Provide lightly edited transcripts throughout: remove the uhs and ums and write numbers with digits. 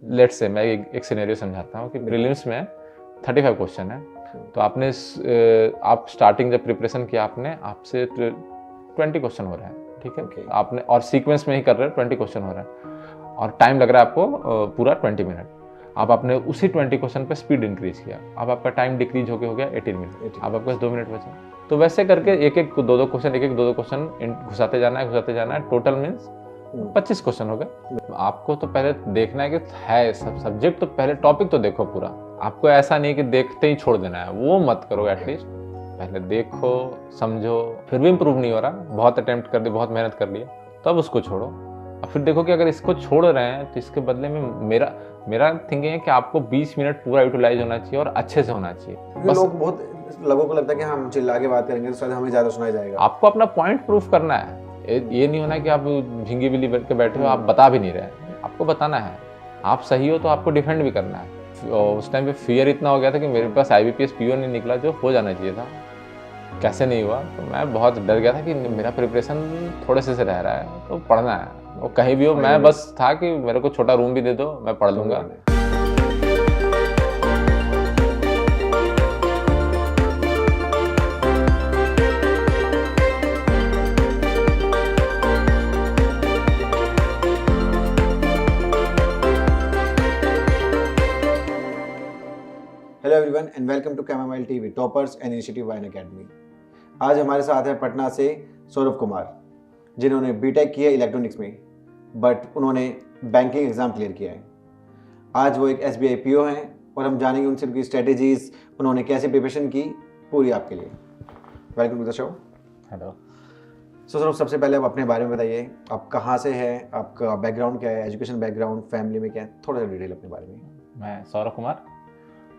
Let's say मैं एक scenario समझाता हूँ कि प्रीलिम्स में 35 क्वेश्चन है, तो आपने आप स्टार्टिंग जब प्रिपरेशन किया आपने, आपसे 20 क्वेश्चन हो रहे हैं, ठीक है, आपने और सीक्वेंस में ही कर रहे हो, 20 क्वेश्चन हो रहे हैं और टाइम लग रहा है आपको पूरा 20 मिनट। आप आपने उसी 20 क्वेश्चन पे स्पीड इंक्रीज किया, अब आपका टाइम डिक्रीज हो गया 18 मिनट, अब आपके पास 2 मिनट बचा। तो वैसे करके एक एक दो दो क्वेश्चन घुसाते जाना है, टोटल मीन्स 25 क्वेश्चन हो गए। आपको तो पहले देखना है कि है सब सब्जेक्ट, तो पहले टॉपिक तो देखो पूरा। आपको ऐसा नहीं कि देखते ही छोड़ देना है, वो मत करो, एटलीस्ट पहले देखो समझो। फिर भी इम्प्रूव नहीं हो रहा, बहुत अटेम्प्ट कर दी, बहुत मेहनत कर लिया, तब उसको छोड़ो और फिर देखो कि अगर इसको छोड़ रहे हैं तो इसके बदले में मेरा थिंकिंग है कि आपको 20 मिनट पूरा यूटिलाइज होना चाहिए और अच्छे से होना चाहिए। बस लोगों को लगता है कि हम चिल्ला के बात करेंगे तो शायद हमें ज्यादा सुनाई जाएगा। आपको अपना पॉइंट प्रूफ करना है, ये नहीं होना कि आप झिंगी बिल्ली बैठ के बैठे हो, आप बता भी नहीं रहे, आपको बताना है। आप सही हो तो आपको डिफेंड भी करना है। उस टाइम पे फियर इतना हो गया था कि मेरे पास IBPS PO नहीं निकला जो हो जाना चाहिए था, कैसे नहीं हुआ। तो मैं बहुत डर गया था कि मेरा प्रिपरेशन थोड़े से रह रहा है, तो पढ़ना है, वो कहीं भी हो। मैं बस था कि मेरे को छोटा रूम भी दे दो, मैं पढ़ लूँगा। Hello everyone and welcome to camomile TV toppers and initiative wine academy. आज हमारे साथ है पटना से सौरभ कुमार, जिन्होंने बीटेक किया इलेक्ट्रॉनिक्स में, बट उन्होंने बैंकिंग एग्जाम क्लियर किया है। आज वो एक SBI PO हैं और हम जानेंगे उनसे उनकी स्ट्रेटेजीज, उन्होंने कैसे प्रिपरेशन की, पूरी आपके लिए। Welcome to the show. Hello Saurabh, सबसे पहले आप अपने बारे में बताइए, आप कहाँ से हैं, आपका बैकग्राउंड क्या है, एजुकेशन बैकग्राउंड, फैमिली में क्या है, थोड़ा सा डिटेल अपने बारे में। मैं सौरभ कुमार,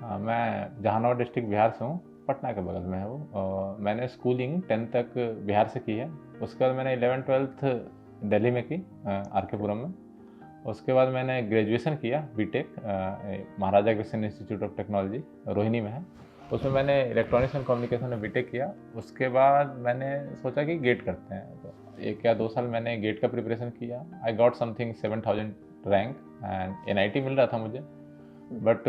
मैं जहानाबाद डिस्ट्रिक्ट बिहार से हूँ, पटना के बगल में है वो। मैंने स्कूलिंग 10th तक बिहार से की है। उसके बाद मैंने 11th-12th दिल्ली में की, RK पुरम में। उसके बाद मैंने ग्रेजुएशन किया BTech Maharaja Agrasen institute of technology Rohini में है, उसमें मैंने इलेक्ट्रॉनिक्स एंड कम्युनिकेशन में बीटेक किया। उसके बाद मैंने सोचा कि गेट करते हैं, तो 1 या 2 साल मैंने गेट का प्रिपरेशन किया। I got something 7000 rank and NIT मिल रहा था मुझे, बट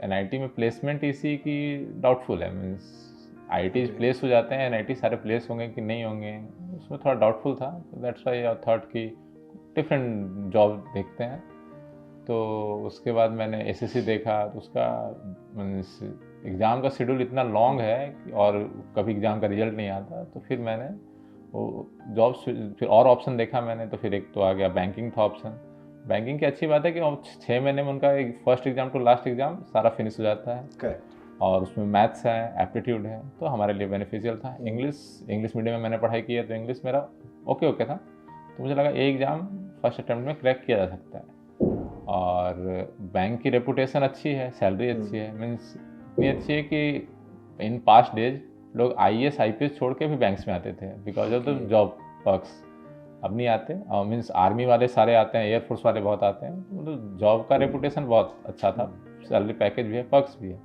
NIT में प्लेसमेंट इसी की डाउटफुल है। मीन्स IIT प्लेस हो जाते हैं, NIT सारे प्लेस होंगे कि नहीं होंगे, उसमें थोड़ा डाउटफुल था। दैट्स वाई आई थॉट कि डिफरेंट जॉब देखते हैं। तो उसके बाद मैंने SSC देखा, तो उसका मीन्स एग्ज़ाम का शेड्यूल इतना लॉन्ग है और कभी एग्ज़ाम का रिजल्ट नहीं आता, तो फिर मैंने वो जॉब फिर और ऑप्शन देखा मैंने, तो फिर एक तो आ गया बैंकिंग था ऑप्शन। बैंकिंग की अच्छी बात है कि 6 महीने में उनका एक first exam to last exam सारा फिनिश हो जाता है। करेक्ट। और उसमें मैथ्स है, एप्टीट्यूड है, तो हमारे लिए बेनिफिशियल था। इंग्लिश मीडियम में मैंने पढ़ाई की है, तो इंग्लिश मेरा ओके था, तो मुझे लगा ये एग्ज़ाम फर्स्ट अटैम्प्ट में क्रैक किया जा सकता है। और बैंक की रेपुटेशन अच्छी है, सैलरी अच्छी है, मीन्स इतनी अच्छी है कि इन पास्ट डेज लोग IAS IPS छोड़ के भी बैंक्स में आते थे because of the job perks. अब नहीं आते, मीन्स आर्मी वाले सारे आते हैं, एयरफोर्स वाले बहुत आते हैं, मतलब जॉब का रेपुटेशन बहुत अच्छा था, सैलरी पैकेज भी है, पर्क्स भी है।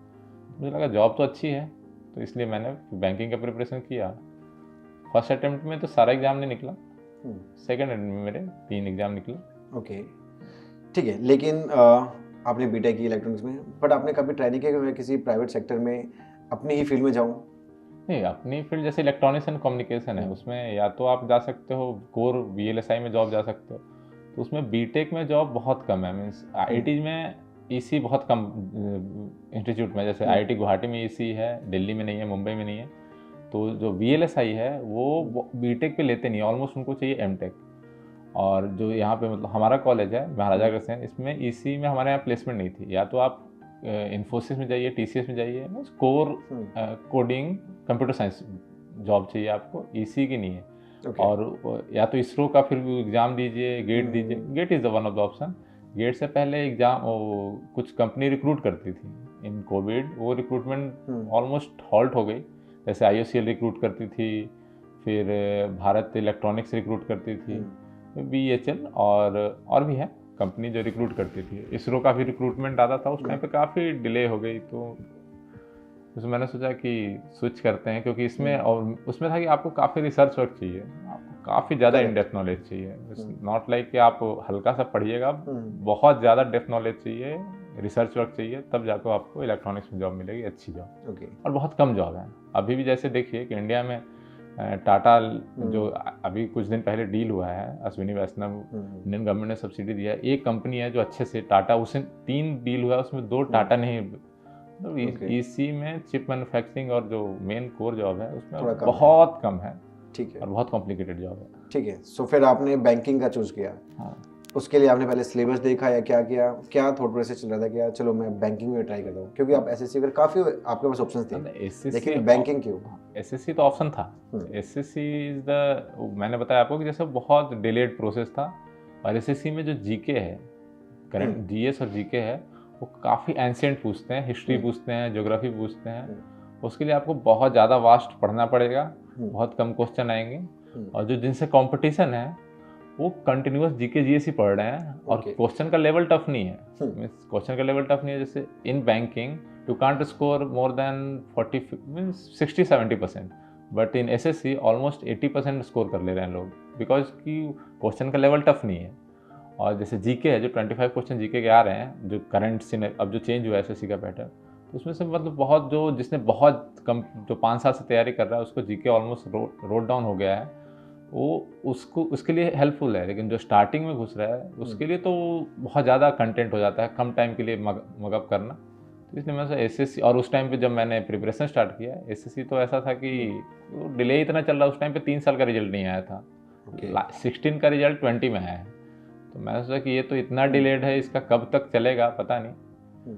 मुझे लगा जॉब तो अच्छी है, तो इसलिए मैंने बैंकिंग का प्रिपरेशन किया। फर्स्ट अटेम्प्ट में तो सारा एग्ज़ाम नहीं निकला, सेकेंड अटेम्प्ट में मेरे 3 एग्ज़ाम निकले। ओके, ठीक है। लेकिन आपने बीटेक की इलेक्ट्रॉनिक्स में, बट आपने कभी ट्राई नहीं किया कि मैं किसी प्राइवेट सेक्टर में अपनी ही फील्ड में जाऊँ? नहीं, अपनी फील्ड जैसे इलेक्ट्रॉनिक्स एंड कम्युनिकेशन है, उसमें या तो आप जा सकते हो कोर VLSI में जॉब जा सकते हो, तो उसमें बीटेक में जॉब बहुत कम है। मीन्स IIT में EC बहुत कम इंस्टीट्यूट में, जैसे IIT गुवाहाटी में EC है, दिल्ली में नहीं है, मुंबई में नहीं है। तो जो VLSI है वो बीटेक पे लेते नहीं, ऑलमोस्ट उनको चाहिए MTech। और जो यहाँ पे मतलब हमारा कॉलेज है महाराजा अग्रसेन, इसमें EC में हमारे यहाँ प्लेसमेंट नहीं थी। या तो आप इन्फोसिस में जाइए, TCS में जाइए, core coding computer science job चाहिए आपको, EC की नहीं है। और या तो इसरो का फिर एग्ज़ाम दीजिए, गेट दीजिए, GATE is the one of the option. GATE से पहले एग्ज़ाम कुछ कंपनी रिक्रूट करती थी, इन कोविड वो रिक्रूटमेंट ऑलमोस्ट हॉल्ट हो गई। जैसे IOCL रिक्रूट करती थी, फिर भारत इलेक्ट्रॉनिक्स रिक्रूट करती थी, BHL और भी है कंपनी जो रिक्रूट करती थी। इसरो का भी रिक्रूटमेंट आता था, उस टाइम पे काफ़ी डिले हो गई, तो उसमें मैंने सोचा कि स्विच करते हैं, क्योंकि इसमें और उसमें था कि आपको काफ़ी रिसर्च वर्क चाहिए, आपको काफ़ी ज़्यादा इन Correct. डेप्थ नॉलेज चाहिए, नॉट लाइक कि आप हल्का सा पढ़िएगा, बहुत ज़्यादा डेप्थ नॉलेज चाहिए, रिसर्च वर्क चाहिए, तब जाकर आपको इलेक्ट्रॉनिक्स में जॉब मिलेगी, अच्छी जॉब। ओके। और बहुत कम जॉब है अभी भी। जैसे देखिए कि इंडिया में टाटा जो अभी कुछ दिन पहले डील हुआ है, अश्विनी वैष्णव, इंडियन गवर्नमेंट ने सब्सिडी दिया है, एक कंपनी है जो अच्छे से टाटा, उससे 3 डील हुआ, उसमें 2 टाटा नहीं, मतलब इसी में चिप मैन्युफैक्चरिंग और जो मेन कोर जॉब है उसमें बहुत कम है। ठीक है। और बहुत कॉम्प्लिकेटेड जॉब है। ठीक है। सो फिर आपने बैंकिंग का चूज किया। हाँ। उसके लिए आपने पहले सिलेबस देखा या क्या किया, क्या थॉट प्रोसेस चल रहा था कि यार चलो मैं बैंकिंग में ट्राई करता हूँ, क्योंकि आप एसएससी वगैरह काफ़ी आपके पास ऑप्शंस थे, लेकिन बैंकिंग क्यों? एसएससी तो ऑप्शन था। एसएससी इज द, मैंने बताया आपको कि जैसे बहुत डिलेड प्रोसेस था, और एसएससी में जो जीके है, करंट जीएस और जीके है, वो काफ़ी एंशिएंट पूछते हैं, हिस्ट्री पूछते हैं, ज्योग्राफी पूछते हैं। उसके लिए आपको बहुत ज़्यादा वास्ट पढ़ना पड़ेगा, बहुत कम क्वेश्चन आएंगे, और जो जिनसे कंपटीशन है वो कंटिन्यूअस जीके जीएस ही पढ़ रहे हैं, और क्वेश्चन का लेवल टफ नहीं है। क्वेश्चन का लेवल टफ नहीं है। जैसे in banking you can't score more than 40 means 60-70%, but in SSC almost 80% score कर ले रहे हैं लोग, बिकॉज कि क्वेश्चन का लेवल टफ नहीं है। और जैसे जीके है, जो 25 क्वेश्चन जीके के आ रहे हैं, जो करंट से अब जो चेंज हुआ है एसएससी का पैटर्न, तो उसमें से मतलब बहुत, जो जिसने बहुत कम, जो 5 साल से तैयारी कर रहा है, उसको जीके ऑलमोस्ट रोड डाउन हो गया है, वो उसको उसके लिए हेल्पफुल है। लेकिन जो स्टार्टिंग में घुस रहा है उसके लिए तो बहुत ज़्यादा कंटेंट हो जाता है, कम टाइम के लिए मगअप करना। तो इसलिए मैं एसएससी, और उस टाइम पे जब मैंने प्रिपरेशन स्टार्ट किया, एसएससी तो ऐसा था कि डिले इतना चल रहा, उस टाइम पे 3 साल का रिजल्ट नहीं आया था। 16 का रिजल्ट 20 में आया है। तो मैंने सोचा कि ये तो इतना डिलेड है, इसका कब तक चलेगा पता नहीं।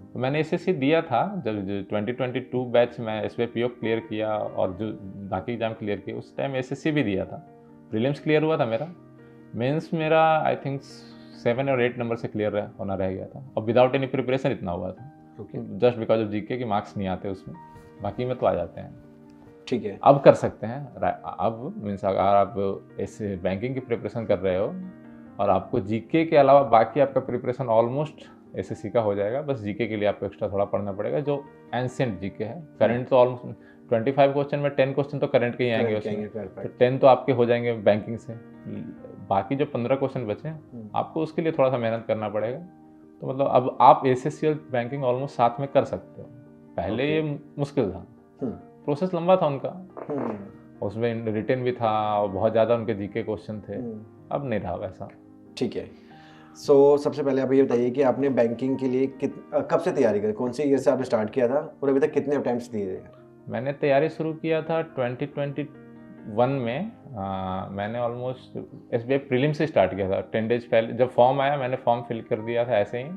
तो मैंने एसएससी दिया था। जब 2022 बैच में एसबीआई पीओ क्लियर किया और जो बाकी एग्जाम क्लियर किए, उस टाइम एसएससी भी दिया था। प्रीलिम्स क्लियर हुआ था मेरा, मेंस मेरा आई थिंक 7 और 8 नंबर से क्लियर होना रह गया था, और विदाउट एनी प्रिपरेशन इतना हुआ था, जस्ट बिकॉज ऑफ जीके के मार्क्स नहीं आते उसमें, बाकी में तो आ जाते हैं। ठीक है। अब कर सकते हैं, अब मीन्स अगर आप ऐसे बैंकिंग की प्रिपरेशन कर रहे हो और आपको जीके के अलावा बाकी आपका प्रिपरेशन ऑलमोस्ट एसएससी का हो जाएगा, बस जीके के लिए आपको एक्स्ट्रा थोड़ा पढ़ना पड़ेगा, जो एंशिएंट जीके है। करंट तो ऑलमोस्ट 25 क्वेश्चन में 10 क्वेश्चन तो करंट के ही आएंगे उसमें, तो 10 तो आपके हो जाएंगे बैंकिंग से। बाकी जो 15 क्वेश्चन बचे हैं आपको उसके लिए थोड़ा सा मेहनत करना पड़ेगा। तो मतलब अब आप एसएससी और बैंकिंग ऑलमोस्ट साथ में कर सकते हो। पहले ये मुश्किल था, प्रोसेस लंबा था उनका, उसमें रिटन भी था और बहुत ज़्यादा उनके जीके क्वेश्चन थे। अब नहीं रहा वैसा। ठीक है। सो सबसे पहले आप ये बताइए कि आपने बैंकिंग के लिए कब से तैयारी करी, कौन से ईयर से आपने स्टार्ट किया था, और अभी तक कितने अटेम्प्ट्स दिए थे? मैंने तैयारी शुरू किया था 2021 में। मैंने ऑलमोस्ट एसबीआई प्रीलिम से स्टार्ट किया था। 10 डेज पहले जब फॉर्म आया, मैंने फॉर्म फिल कर दिया था ऐसे ही,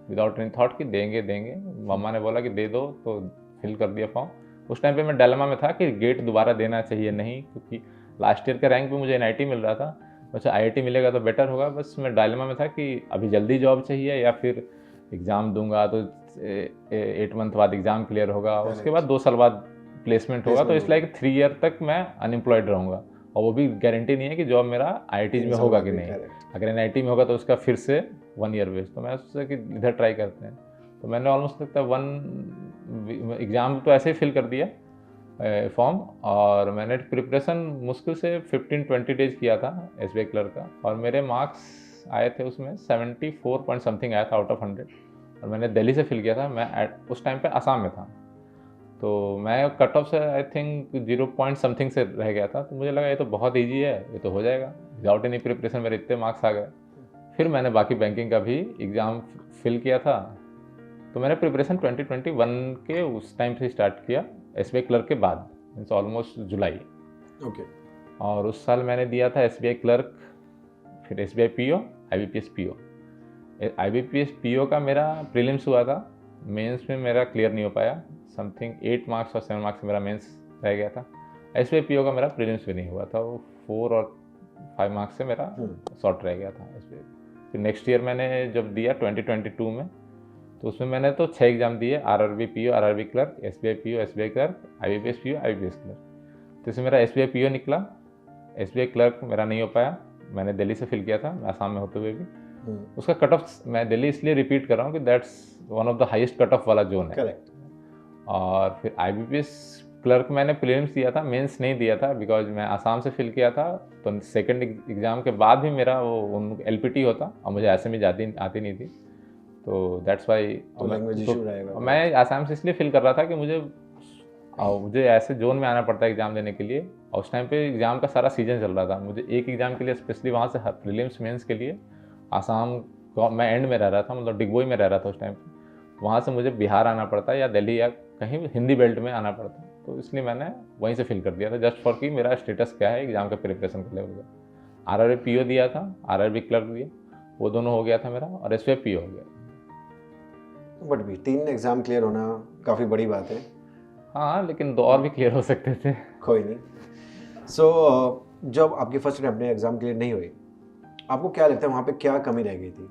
विदाउट एनी थॉट कि देंगे। मम्मा ने बोला कि दे दो, तो फिल कर दिया फॉर्म। उस टाइम पे मैं डायलेमा में था कि गेट दोबारा देना चाहिए नहीं, क्योंकि लास्ट ईयर के रैंक पे मुझे एनआईटी मिल रहा था। अच्छा आईआईटी मिलेगा तो बेटर होगा, बस मैं डायलेमा में था कि अभी जल्दी जॉब चाहिए या फिर एग्ज़ाम दूंगा तो 8 मंथ बाद एग्ज़ाम क्लियर होगा, उसके बाद 2 साल बाद प्लेसमेंट होगा, तो इस लाइक 3 ईयर तक मैं अनएम्प्लॉयड रहूँगा, और वो भी गारंटी नहीं है कि जॉब मेरा आईआईटी में होगा कि नहीं। अगर एनआईटी में होगा तो उसका फिर से 1 ईयर वेस्ट। तो मैं सोचा कि इधर ट्राई करते हैं। तो मैंने ऑलमोस्ट लगता है 1 एग्ज़ाम तो ऐसे ही फिल कर दिया फॉर्म, और मैंने प्रिपरेशन मुश्किल से 15-20 डेज किया था एसबीआई क्लर्क का, और मेरे मार्क्स आए थे उसमें 74 पॉइंट समथिंग आया था आउट ऑफ 100, और मैंने दिल्ली से फिल किया था। मैं उस टाइम पे आसाम में था, तो मैं कट ऑफ से आई थिंक 0 पॉइंट समथिंग से रह गया था। तो मुझे लगा ये तो बहुत ईजी है, ये तो हो जाएगा, विदाउट एनी प्रिपरेशन मेरे इतने मार्क्स आ गए। फिर मैंने बाकी बैंकिंग का भी एग्ज़ाम फिल किया था। तो मैंने प्रिपरेशन 2021 के उस टाइम से स्टार्ट किया, एसबीआई क्लर्क के बाद, मीन्स ऑलमोस्ट जुलाई। ओके। और उस साल मैंने दिया था एसबीआई क्लर्क, फिर SBI PO, IBPS PO. IBPS PO का मेरा प्रीलिम्स हुआ था, मेंस में मेरा क्लियर नहीं हो पाया, समथिंग 8 मार्क्स और 7 मार्क्स से मेरा मेंस रह गया था। एसबीआई पीओ का मेरा प्रीलिम्स भी नहीं हुआ था, वो 4 और 5 मार्क्स से मेरा शॉर्ट रह गया था एसबीआई। फिर नेक्स्ट ईयर मैंने जब दिया 2022 में, तो उसमें मैंने तो 6 एग्जाम दिए, RRB PO, RRB clerk, SBI PO, SBI clerk, IBPS PO, IBPS clerk. तो इसमें मेरा एसबीआई पीओ निकला, एसबीआई क्लर्क मेरा नहीं हो पाया, मैंने दिल्ली से फिल किया था, मैं आसाम में होते हुए भी। उसका कट ऑफ मैं दिल्ली इसलिए रिपीट कर रहा हूँ कि that's one of the highest cut off वाला जोन है। करेक्ट। और फिर आईबीपीएस क्लर्क मैंने प्रीलिम्स दिया था, मेंस नहीं दिया था बिकॉज मैं आसाम से फिल किया था। तो सेकंड एग्ज़ाम के बाद भी मेरा वो LPT होता और मुझे ऐसे में आती नहीं थी, तो दैट्स वाई तो लैंग्वेज इशू रहेगा। मैं आसाम से इसलिए फिल कर रहा था कि मुझे ऐसे जोन में आना पड़ता है एग्ज़ाम देने के लिए, और उस टाइम पे एग्ज़ाम का सारा सीजन चल रहा था। मुझे एक एग्ज़ाम के लिए स्पेशली वहाँ से प्रीलिम्स मेंस के लिए आसाम मैं एंड में रह रहा था, मतलब डिगबोई में रह रहा था उस टाइम पे। वहाँ से मुझे बिहार आना पड़ता या दिल्ली या कहीं हिंदी बेल्ट में आना पड़ता, तो इसलिए मैंने वहीं से फिल कर दिया था जस्ट फॉर कि मेरा स्टेटस क्या है एग्ज़ाम का प्रिपरेशन के लेवल का। RRB PO दिया था, RRB क्लर्क दिया, वो दोनों हो गया था मेरा, और SPF PO हो गया। बट भी 3 एग्ज़ाम क्लियर होना काफ़ी बड़ी बात है। हाँ, लेकिन 2 और भी क्लियर हो सकते थे। कोई नहीं। सो जब आपकी फर्स्ट अटेम्प्ट में एग्ज़ाम क्लियर नहीं हुई, आपको क्या लगता है वहाँ पे क्या कमी रह गई थी,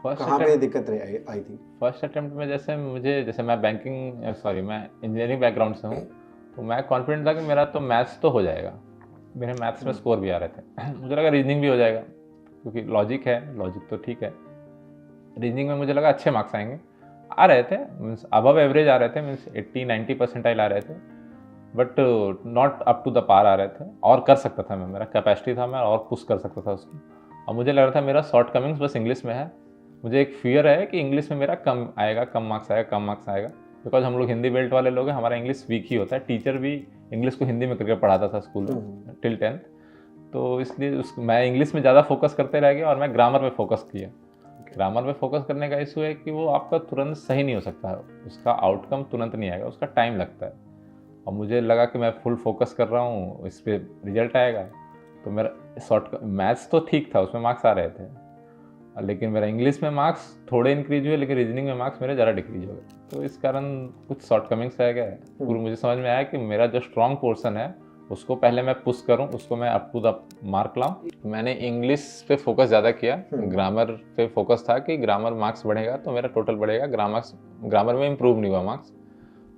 कहाँ पे दिक्कत आई थी? फर्स्ट अटेम्प्ट में जैसे मैं मैं इंजीनियरिंग बैकग्राउंड से हूँ, तो मैं कॉन्फिडेंट था कि मेरा तो मैथ्स तो हो जाएगा, मेरे मैथ्स में स्कोर भी आ रहे थे। मुझे लगा रीजनिंग भी हो जाएगा क्योंकि लॉजिक है, लॉजिक तो ठीक है। रीजनिंग में मुझे लगा अच्छे मार्क्स आएंगे, आ रहे थे, मीन्स अबव एवरेज आ रहे थे, मीन्स 80-90 परसेंटाइल आ रहे थे, but not up to the par आ रहे थे। और कर सकता था मैं, मेरा कैपेसिटी था, मैं और पुश कर सकता था उसको। और मुझे लग रहा था मेरा शॉर्ट कमिंग्स बस इंग्लिश में है। मुझे एक फियर है कि इंग्लिश में मेरा कम आएगा, कम मार्क्स आएगा, बिकॉज हम लोग हिंदी बेल्ट वाले लोग हैं, हमारा इंग्लिश वीक ही होता है। टीचर भी इंग्लिश को हिंदी में करके पढ़ाता था स्कूल में टिल 10th, तो इसलिए मैं इंग्लिश में ज़्यादा फोकस करते रह गया और मैं ग्रामर पे फोकस किया। ग्रामर पे फोकस करने का इशू है कि वो आपका तुरंत सही नहीं हो सकता है, उसका आउटकम तुरंत नहीं आएगा, उसका टाइम लगता है। और मुझे लगा कि मैं फुल फोकस कर रहा हूँ, इस पर रिजल्ट आएगा। तो मेरा मैथ्स तो ठीक था, उसमें मार्क्स आ रहे थे, लेकिन मेरा इंग्लिश में मार्क्स थोड़े इंक्रीज हुए, लेकिन रीजनिंग में मार्क्स मेरे ज़्यादा डिक्रीज हो गए। तो इस कारण कुछ शॉर्ट कमिंग्स रह गए। पूरा मुझे समझ में आया कि मेरा जो स्ट्रॉन्ग पोर्शन है उसको पहले मैं पुश करूं, उसको मैं अप टू द मार्क लाऊं। मैंने इंग्लिश पे फोकस ज़्यादा किया, ग्रामर पे फोकस था कि ग्रामर मार्क्स बढ़ेगा तो मेरा टोटल बढ़ेगा, ग्रामर में इम्प्रूव नहीं हुआ मार्क्स।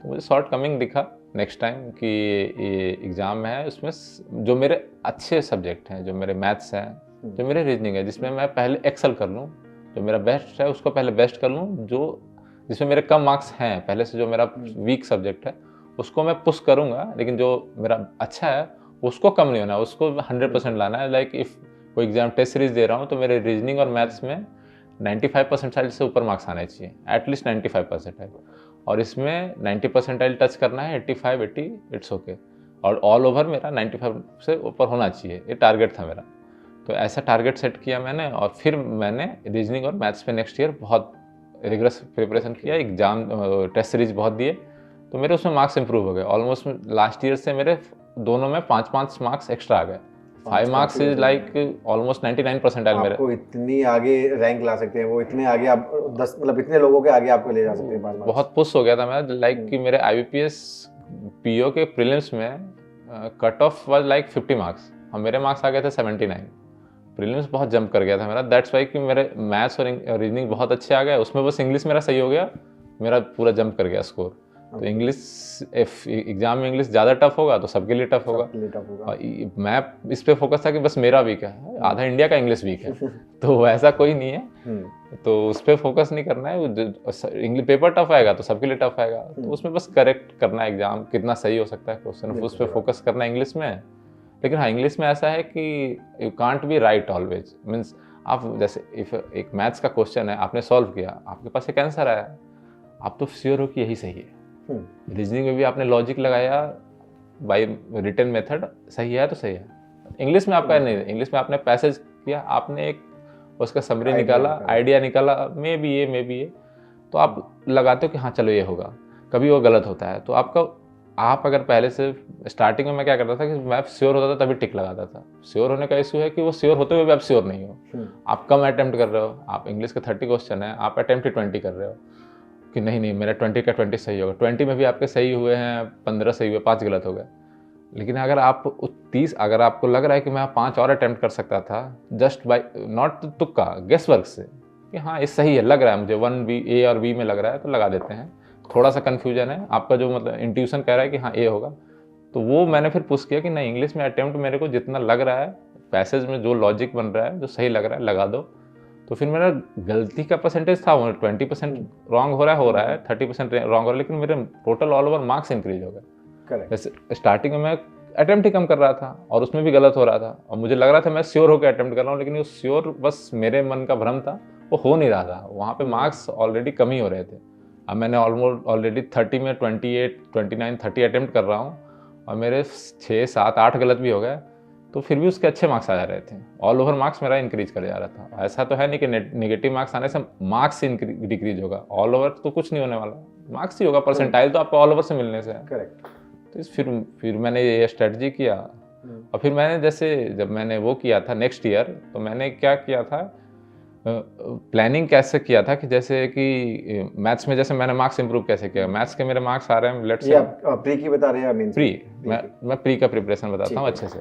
तो मुझे शॉर्ट कमिंग दिखा नेक्स्ट टाइम कि ये एग्ज़ाम में है, उसमें जो मेरे अच्छे सब्जेक्ट हैं, जो मेरे मैथ्स हैं, जो मेरे रीजनिंग है, जिसमें मैं पहले एक्सेल कर लूँ, जो मेरा बेस्ट है उसको पहले बेस्ट कर लूँ, जिसमें मेरे कम मार्क्स हैं पहले से, जो मेरा वीक सब्जेक्ट है उसको मैं पुश करूँगा, लेकिन जो मेरा अच्छा है उसको कम नहीं होना, उसको 100% लाना है। लाइक इफ़ कोई एग्जाम टेस्ट सीरीज दे रहा हूँ तो मेरे रीजनिंग और मैथ्स में 95 परसेंटाइल से ऊपर मार्क्स आने चाहिए, एटलीस्ट 95 परसेंटाइल, और इसमें 90 परसेंटाइल टच करना है, 85, 80 इट्स ओके, और ऑल ओवर मेरा 95 से ऊपर होना चाहिए, ये टारगेट था मेरा। तो ऐसा टारगेट सेट किया मैंने, और फिर मैंने रीजनिंग और मैथ्स पे नेक्स्ट ईयर बहुत रिगरस प्रिपरेशन किया, एग्जाम टेस्ट सीरीज बहुत दिए, तो मेरे उसमें मार्क्स इंप्रूव हो गए। ऑलमोस्ट लास्ट ईयर से मेरे दोनों में 5-5 मार्क्स एक्स्ट्रा आ गए। 5 marks is like almost 99 percentile मेरे। आपको इतनी आगे रैंक ला सकते हैं वो, इतने आगे आप 10 मतलब इतने लोगों के आगे आपको ले जा सकते हैं 5 मार्क्स। बहुत पुश हो गया था मैं, लाइक कि मेरे IBPS PO के प्रीलिम्स में cut off was like 50 marks और मेरे मार्क्स आ गए थे 79। प्रीलिम्स बहुत जंप कर गया था मेरा, दैट्स वाई कि मेरे मैथ्स और रीजनिंग बहुत अच्छे आ गए, उसमें बस इंग्लिश मेरा सही हो गया, मेरा पूरा जंप कर गया स्कोर। तो इंग्लिश एग्जाम में इंग्लिश ज़्यादा टफ होगा तो सबके लिए टफ होगा। और मैं इस पे फोकस था कि बस मेरा वीक है, आधा इंडिया का इंग्लिश वीक है, तो ऐसा कोई नहीं है, तो उस पर फोकस नहीं करना है। इंग्लिश पेपर टफ आएगा तो सबके लिए टफ आएगा, तो उसमें बस करेक्ट करना है, एग्जाम कितना सही हो सकता है क्वेश्चन, उस पर फोकस करना है इंग्लिश में। लेकिन हाँ, इंग्लिश में ऐसा है कि you can't be right always, means आप जैसे इफ एक मैथ्स का क्वेश्चन है आपने सॉल्व किया, आपके पास एक आंसर आया, आप तो श्योर हो कि यही सही है। रीजनिंग में भी आपने लॉजिक लगाया बाय रिटन मेथड, सही है तो सही है। इंग्लिश में आपका नहीं, इंग्लिश में आपने पैसेज किया, आपने एक उसका समरी निकाला, आइडिया निकाला, मे बी ये, तो आप लगाते हो कि हाँ चलो ये होगा, कभी वो गलत होता है। तो आप अगर पहले से स्टार्टिंग में मैं क्या करता था कि मैं श्योर होता था तभी टिक लगाता था। श्योर होने का इशू है कि वो श्योर होते हुए भी आप श्योर नहीं हो, आप कम अटेम्प्ट कर रहे हो, आप इंग्लिश का 30 क्वेश्चन है, आप अटेम्प्ट 20 कर रहे हो कि नहीं मेरा 20 का 20 सही होगा, 20 में भी आपके सही हुए हैं, 15 सही हुए, 5 गलत हो गए। लेकिन अगर आप 30, अगर आपको लग रहा है कि मैं 5 और अटेम्प्ट कर सकता था जस्ट बाय नॉट तुक्का गेस वर्क से कि हाँ ये सही है, लग रहा है मुझे 1B A और B में लग रहा है तो लगा देते हैं, थोड़ा सा कन्फ्यूजन है आपका, जो मतलब इंट्यूशन कह रहा है कि हाँ A होगा, तो वो मैंने फिर पुश किया कि नहीं, इंग्लिश में अटेम्प्ट मेरे को जितना लग रहा है, पैसेज में जो लॉजिक बन रहा है, जो सही लग रहा है लगा दो। तो फिर मेरा गलती का परसेंटेज था 20% रॉन्ग हो रहा है 30% रॉन्ग हो रहा है, लेकिन मेरे total all over marks increase हो गए। करेक्ट। जैसे स्टार्टिंग में मैं अटेम्प्ट ही कम कर रहा था और उसमें भी गलत हो रहा था और मुझे लग रहा था मैं श्योर होकर अटेम्प्ट कर रहा हूँ, लेकिन वो श्योर बस मेरे मन का भ्रम था, वो हो नहीं रहा था। वहाँ पे मार्क्स ऑलरेडी कम ही हो रहे थे। अब मैंने ऑलरेडी 30 में 28, 29, 30 अटेम्प्ट कर रहा हूँ और मेरे 6, 7, 8 गलत भी हो गए, तो फिर भी उसके अच्छे मार्क्स आ जा रहे थे। ऑल ओवर मार्क्स मेरा इंक्रीज कर जा रहा था। ऐसा तो है नहीं कि नेगेटिव मार्क्स आने से मार्क्स डिक्रीज होगा, ऑल ओवर तो कुछ नहीं होने वाला, मार्क्स ही होगा। परसेंटाइल तो आपको ऑल ओवर से मिलने से है। करेक्ट। तो फिर मैंने ये स्ट्रेटजी किया और फिर मैंने जैसे जब मैंने वो किया था नेक्स्ट ईयर, तो मैंने क्या किया था, प्लानिंग कैसे किया था कि जैसे कि मैथ्स में जैसे मैंने मार्क्स इंप्रूव कैसे किया। मैथ्स के मेरे मार्क्स आ रहे हैं, लेट्स से आप प्री की बता रहे हैं या मेंस? प्री। मैं प्री का प्रिपरेशन बताता हूँ अच्छे से।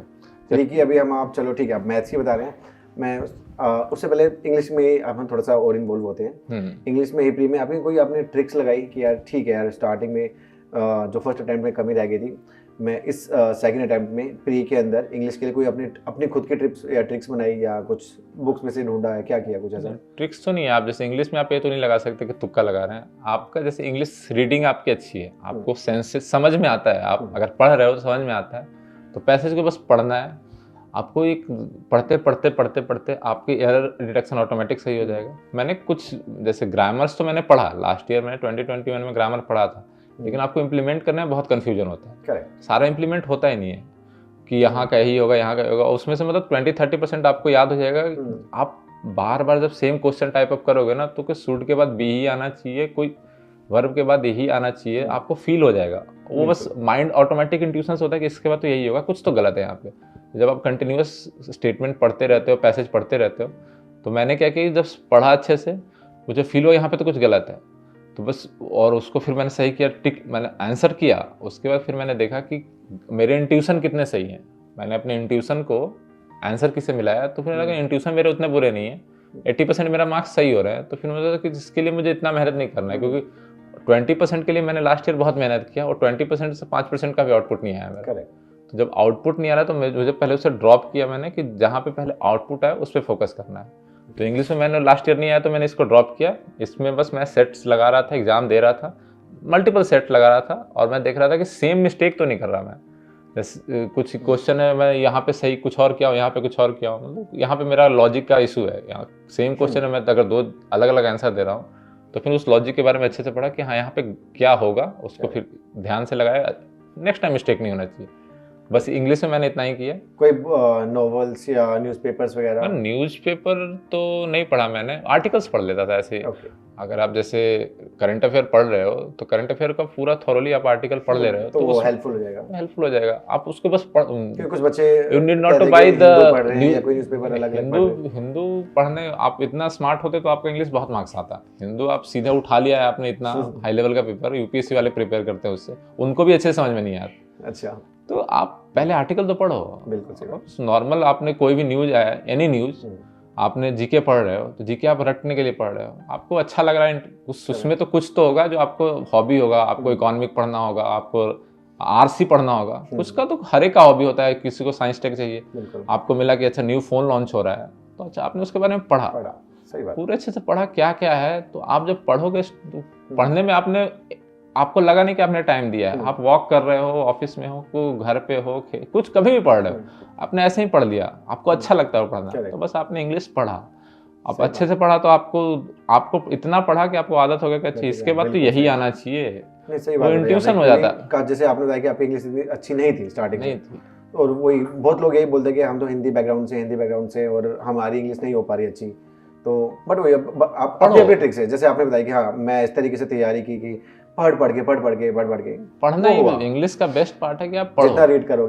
प्री की अभी हम आप चलो ठीक है, आप मैथ्स की बता रहे हैं। मैं उससे पहले इंग्लिश में आप हम थोड़ा सा और इन्वॉल्व होते हैं। इंग्लिश में ही प्री में आपने ट्रिक्स लगाई कि यार ठीक है यार, स्टार्टिंग में जो फर्स्ट अटेम्प्ट में कमी रह गई थी, मैं इस सेकंड अटेम्प्ट में प्री के अंदर इंग्लिश के लिए कोई अपनी खुद की टिप्स या ट्रिक्स बनाई या कुछ बुक्स में से ढूंढा है, क्या किया कुछ ऐसा? ट्रिक्स तो नहीं है। आप जैसे इंग्लिश में आप ये तो नहीं लगा सकते कि तुक्का लगा रहे हैं। आपका जैसे इंग्लिश रीडिंग आपकी अच्छी है, आपको सेंस समझ में आता है, आप अगर पढ़ रहे हो तो समझ में आता है, तो पैसेज को बस पढ़ना है आपको। एक पढ़ते पढ़ते पढ़ते पढ़ते आपकी एरर डिटेक्शन ऑटोमेटिक सही हो जाएगा। मैंने कुछ जैसे ग्रामर्स तो मैंने पढ़ा, लास्ट ईयर मैंने 2021 में ग्रामर पढ़ा था, लेकिन आपको इम्प्लीमेंट करने में बहुत कंफ्यूजन होता है। करेक्ट। सारा इम्प्लीमेंट होता ही नहीं है कि यहाँ का ही होगा, यहाँ का होगा। उसमें से मतलब 20-30% आपको याद हो जाएगा। आप बार बार जब सेम क्वेश्चन टाइप अप करोगे ना, तो कोई शुड के बाद बी ही आना चाहिए, कोई वर्ब के बाद यही आना चाहिए, आपको फील हो जाएगा। वो बस माइंड ऑटोमेटिक इंट्यूशंस होता है कि इसके बाद तो यही होगा, कुछ तो गलत है यहाँ पे। जब आप कंटिन्यूअस स्टेटमेंट पढ़ते रहते हो, पैसेज पढ़ते रहते हो, तो मैंने क्या किया, जब पढ़ा अच्छे से मुझे फील हो यहाँ पे तो कुछ गलत है, तो बस और उसको फिर मैंने सही किया, टिक मैंने आंसर किया। उसके बाद फिर मैंने देखा कि मेरे इंट्यूशन कितने सही हैं। मैंने अपने इंट्यूशन को आंसर किसे मिलाया, तो फिर लगा इंट्यूशन मेरे उतने बुरे नहीं है, 80% मेरा मार्क्स सही हो रहा है। तो फिर मुझे लगा कि जिसके लिए मुझे इतना मेहनत नहीं करना है, क्योंकि 20% के लिए मैंने लास्ट ईयर बहुत मेहनत किया और 20% से 5% का भी आउटपुट नहीं आया मेरा। तो जब आउटपुट नहीं आ रहा तो मुझे पहले उसे ड्रॉप किया मैंने कि जहाँ पे पहले आउटपुट आए उस पर फोकस करना है। तो इंग्लिश में मैंने लास्ट ईयर नहीं आया तो मैंने इसको ड्रॉप किया। इसमें बस मैं सेट्स लगा रहा था, एग्जाम दे रहा था, मल्टीपल सेट लगा रहा था और मैं देख रहा था कि सेम मिस्टेक तो नहीं कर रहा मैं। जैसे कुछ क्वेश्चन है, मैं यहाँ पे सही कुछ और किया हूँ, यहाँ पे कुछ और किया हूँ, मतलब यहाँ पे मेरा लॉजिक का इशू है। यहाँ सेम क्वेश्चन है, मैं अगर 2 अलग अलग आंसर दे रहा हूँ, तो फिर उस लॉजिक के बारे में अच्छे से पढ़ा कि हाँ यहाँ पे क्या होगा, उसको फिर ध्यान से लगाया, नेक्स्ट टाइम मिस्टेक नहीं होना चाहिए। बस इंग्लिश में मैंने इतना ही किया। कोई नॉवेल्स या न्यूज़पेपर्स वगैरह? न्यूज़पेपर तो नहीं पढ़ा मैंने, आर्टिकल्स पढ़ लेता था ऐसे। okay. अगर आप जैसे करंट अफेयर पढ़ रहे हो तो करंट अफेयर का पूरा थॉरोली आप आर्टिकल पढ़ ले रहे हो, तो वो हेल्पफुल हो जाएगा। आप उसको बस कुछ बच्चे you need not to buy the newspaper अलग हिंदू पढ़ने। आप इतना स्मार्ट होते तो आपका इंग्लिश बहुत मार्क्स आता। हिंदू आप सीधे उठा लिया है आपने, इतना हाई लेवल का पेपर यूपीएससी वाले प्रिपेयर करते हैं, उससे उनको भी अच्छे समझ में नहीं आता। अच्छा, तो आप पहले आर्टिकल तो पढ़ो। बिल्कुल नॉर्मल आपने कोई भी न्यूज आया, एनी न्यूज, आपने जीके पढ़ रहे हो तो जीके आप रटने के लिए पढ़ रहे हो, आपको अच्छा लग रहा है, उसमें तो कुछ तो होगा जो आपको हॉबी होगा। आपको इकोनॉमिक पढ़ना होगा, आपको आरसी पढ़ना होगा, कुछ का तो हर एक का हॉबी होता है। किसी को साइंस टेक चाहिए, आपको मिला कि अच्छा न्यू फोन लॉन्च हो रहा है, तो अच्छा आपने उसके बारे में पढ़ा, सही बात, पूरे अच्छे से पढ़ा क्या क्या है। तो आप जब पढ़ोगे, पढ़ने में आपको लगा नहीं कि आपने टाइम दिया है। आप वॉक कर रहे हो, ऑफिस में हो, घर पे हो, कुछ कभी भी पढ़ रहे हो, आपने ऐसे ही पढ़ लिया, आपको अच्छा लगता है पढ़ना, तो बस आपने इंग्लिश पढ़ा, आप अच्छे से पढ़ा, तो आपको इतना पढ़ा कि आपको आदत हो गया कि अच्छा इसके बाद तो यही आना चाहिए, वो इंट्यूशन हो जाता है। जैसे आपने बताया कि आपकी इंग्लिश इतनी अच्छी नहीं थी स्टार्टिंग में, और वही बहुत लोग यही बोलते हैं कि हम तो हिंदी बैकग्राउंड से और हमारी इंग्लिश नहीं हो पा रही अच्छी। तो बट वही आप अपने ट्रिक्स है, जैसे आपने बताया कि हाँ मैं इस तरीके से तैयारी की कि पढ़ के पढ़ना ही इंग्लिश का बेस्ट पार्ट है कि आप पढ़ो,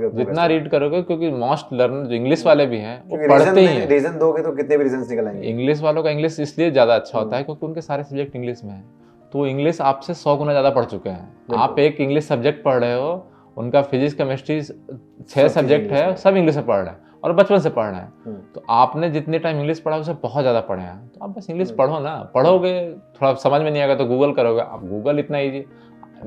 जितना रीड करोगे क्योंकि मोस्ट लर्नर जो इंग्लिश वाले भी हैं वो पढ़ते ही हैं। रीजन दोगे तो कितने भी रीजंस निकल आएंगे। इंग्लिश वालों का इंग्लिश इसलिए ज्यादा अच्छा होता है क्योंकि उनके सारे सब्जेक्ट इंग्लिश में है, तो इंग्लिश आपसे 100 गुना ज्यादा पढ़ चुके हैं। आप एक इंग्लिश सब्जेक्ट पढ़ रहे हो, उनका फिजिक्स केमिस्ट्री 6 सब्जेक्ट है, सब इंग्लिश में पढ़ रहे हैं और बचपन से पढ़ रहे हैं। तो आपने जितने टाइम इंग्लिश पढ़ा उससे बहुत ज़्यादा पढ़े हैं, तो आप बस इंग्लिश पढ़ो ना। पढ़ोगे, थोड़ा समझ में नहीं आएगा तो गूगल करोगे आप, गूगल इतना ईजी,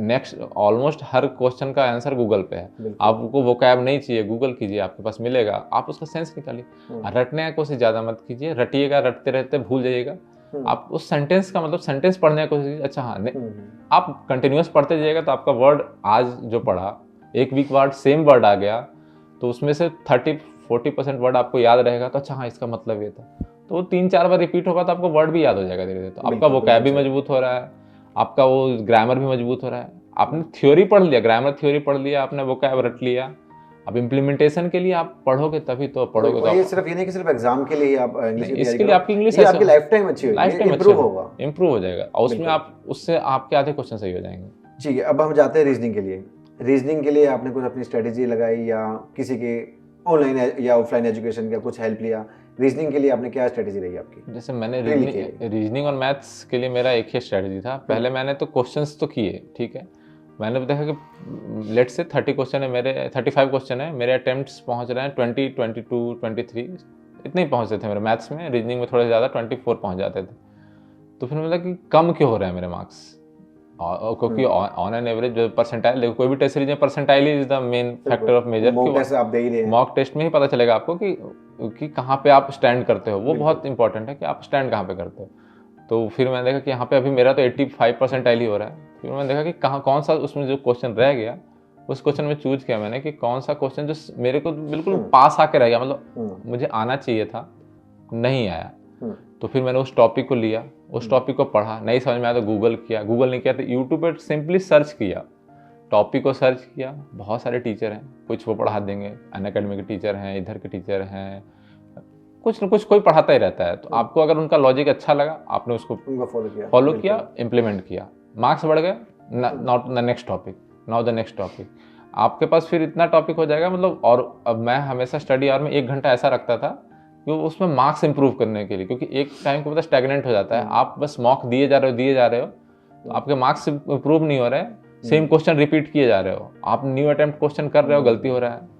नेक्स्ट ऑलमोस्ट हर क्वेश्चन का आंसर गूगल पे है। आपको वोकैब नहीं चाहिए, गूगल कीजिए, आपके पास मिलेगा, आप उसका सेंस निकालिए। रटने की कोशिश ज़्यादा मत कीजिए, रटिएगा, रटते रहते भूल जाइएगा। आप उस सेंटेंस का मतलब सेंटेंस पढ़ने की कोशिश, अच्छा हाँ, आप कंटिन्यूअस पढ़ते जाइएगा तो आपका वर्ड आज जो पढ़ा एक वीक बाद सेम वर्ड आ गया तो उसमें से 30-40% वर्ड आपको याद रहेगा, तो अच्छा हाँ इसका मतलब ये था, तो वो 3-4 बार रिपीट होगा तो आपको वर्ड भी याद हो जाएगा धीरे धीरे, तो आपका वोकैब भी मजबूत हो रहा है, आपका वो ग्रामर भी मजबूत हो रहा है। आपने थ्योरी पढ़ लिया, ग्रामर थ्योरी पढ़ लिया, आपने वोकैब रट लिया, अब इम्प्लीमेंटेशन के लिए आप पढ़ोगे तभी तो पढ़ोगे। तो ये सिर्फ ये नहीं कि सिर्फ एग्जाम के लिए ही आप इंग्लिश की तैयारी इसके लिए आपकी इंग्लिश आपकी लाइफ टाइम अच्छी होगी, लाइफ टाइम इंप्रूव होगा, इंप्रूव हो जाएगा, और उसमें आप उससे आपके आधे क्वेश्चन सही हो जाएंगे। ठीक है, अब हम जाते हैं रीजनिंग के लिए। रीजनिंग के लिए आपने कुछ अपनी स्ट्रेटेजी लगाई या किसी के ऑनलाइन या ऑफलाइन एजुकेशन का कुछ हेल्प लिया? रीजनिंग के लिए आपने क्या स्ट्रेटेजी रही आपकी? जैसे मैंने रीजनिंग और मैथ्स के लिए मेरा एक ही स्ट्रेटेजी था। पहले मैंने तो क्वेश्चंस तो किए, ठीक है, मैंने देखा कि लेट से 30 क्वेश्चन है मेरे, 35 क्वेश्चन है मेरे, अटेम्प्ट्स पहुंच रहे हैं 20, 22, 23 इतने ही पहुंचते थे मेरे मैथ्स में। रीजनिंग में थोड़े ज़्यादा 24 पहुंच जाते थे। तो फिर मतलब कि कम क्यों हो रहे हैं मेरे मार्क्स, क्योंकि ऑन एन एवरेज जो परसेंटाइल, देखो कोई भी टेस्ट सीरीज में percentile is the main factor of major. Mock test में ही पता चलेगा आपको कि कहाँ पे आप स्टैंड करते हो, वो बहुत इंपॉर्टेंट है कि आप स्टैंड कहाँ पे करते हो। तो फिर मैंने देखा कि यहाँ पे अभी मेरा तो 85 परसेंटाइल ही हो रहा है। फिर मैंने देखा कि कहाँ कौन सा उसमें जो क्वेश्चन रह गया, उस क्वेश्चन में चूज किया मैंने कि कौन सा क्वेश्चन जो मेरे को बिल्कुल पास आके रह गया, मतलब मुझे आना चाहिए था, नहीं आया। तो फिर मैंने उस टॉपिक को लिया, उस टॉपिक को पढ़ा, नहीं समझ में आया तो गूगल किया, गूगल नहीं किया तो यूट्यूब पर सिंपली सर्च किया, टॉपिक को सर्च किया। बहुत सारे टीचर हैं, कुछ वो पढ़ा देंगे, अनअकैडमी के टीचर हैं, इधर के टीचर हैं, कुछ न कुछ कोई पढ़ाता ही रहता है। तो आपको अगर उनका लॉजिक अच्छा लगा, आपने उसको फॉलो किया, इम्प्लीमेंट किया, मार्क्स बढ़ गए, not the next topic, now the next topic. आपके पास फिर इतना टॉपिक हो जाएगा, मतलब। और अब मैं हमेशा स्टडी आवर में 1 घंटा ऐसा रखता था कि उसमें मार्क्स इंप्रूव करने के लिए, क्योंकि एक टाइम के बाद स्टैग्नेंट हो जाता है, आप बस मॉक दिए जा रहे हो, तो आपके मार्क्स इंप्रूव नहीं हो रहे, सेम क्वेश्चन रिपीट किए जा रहे हो, आप न्यू अटेम्प्ट क्वेश्चन कर रहे हो, गलती हो रहा है,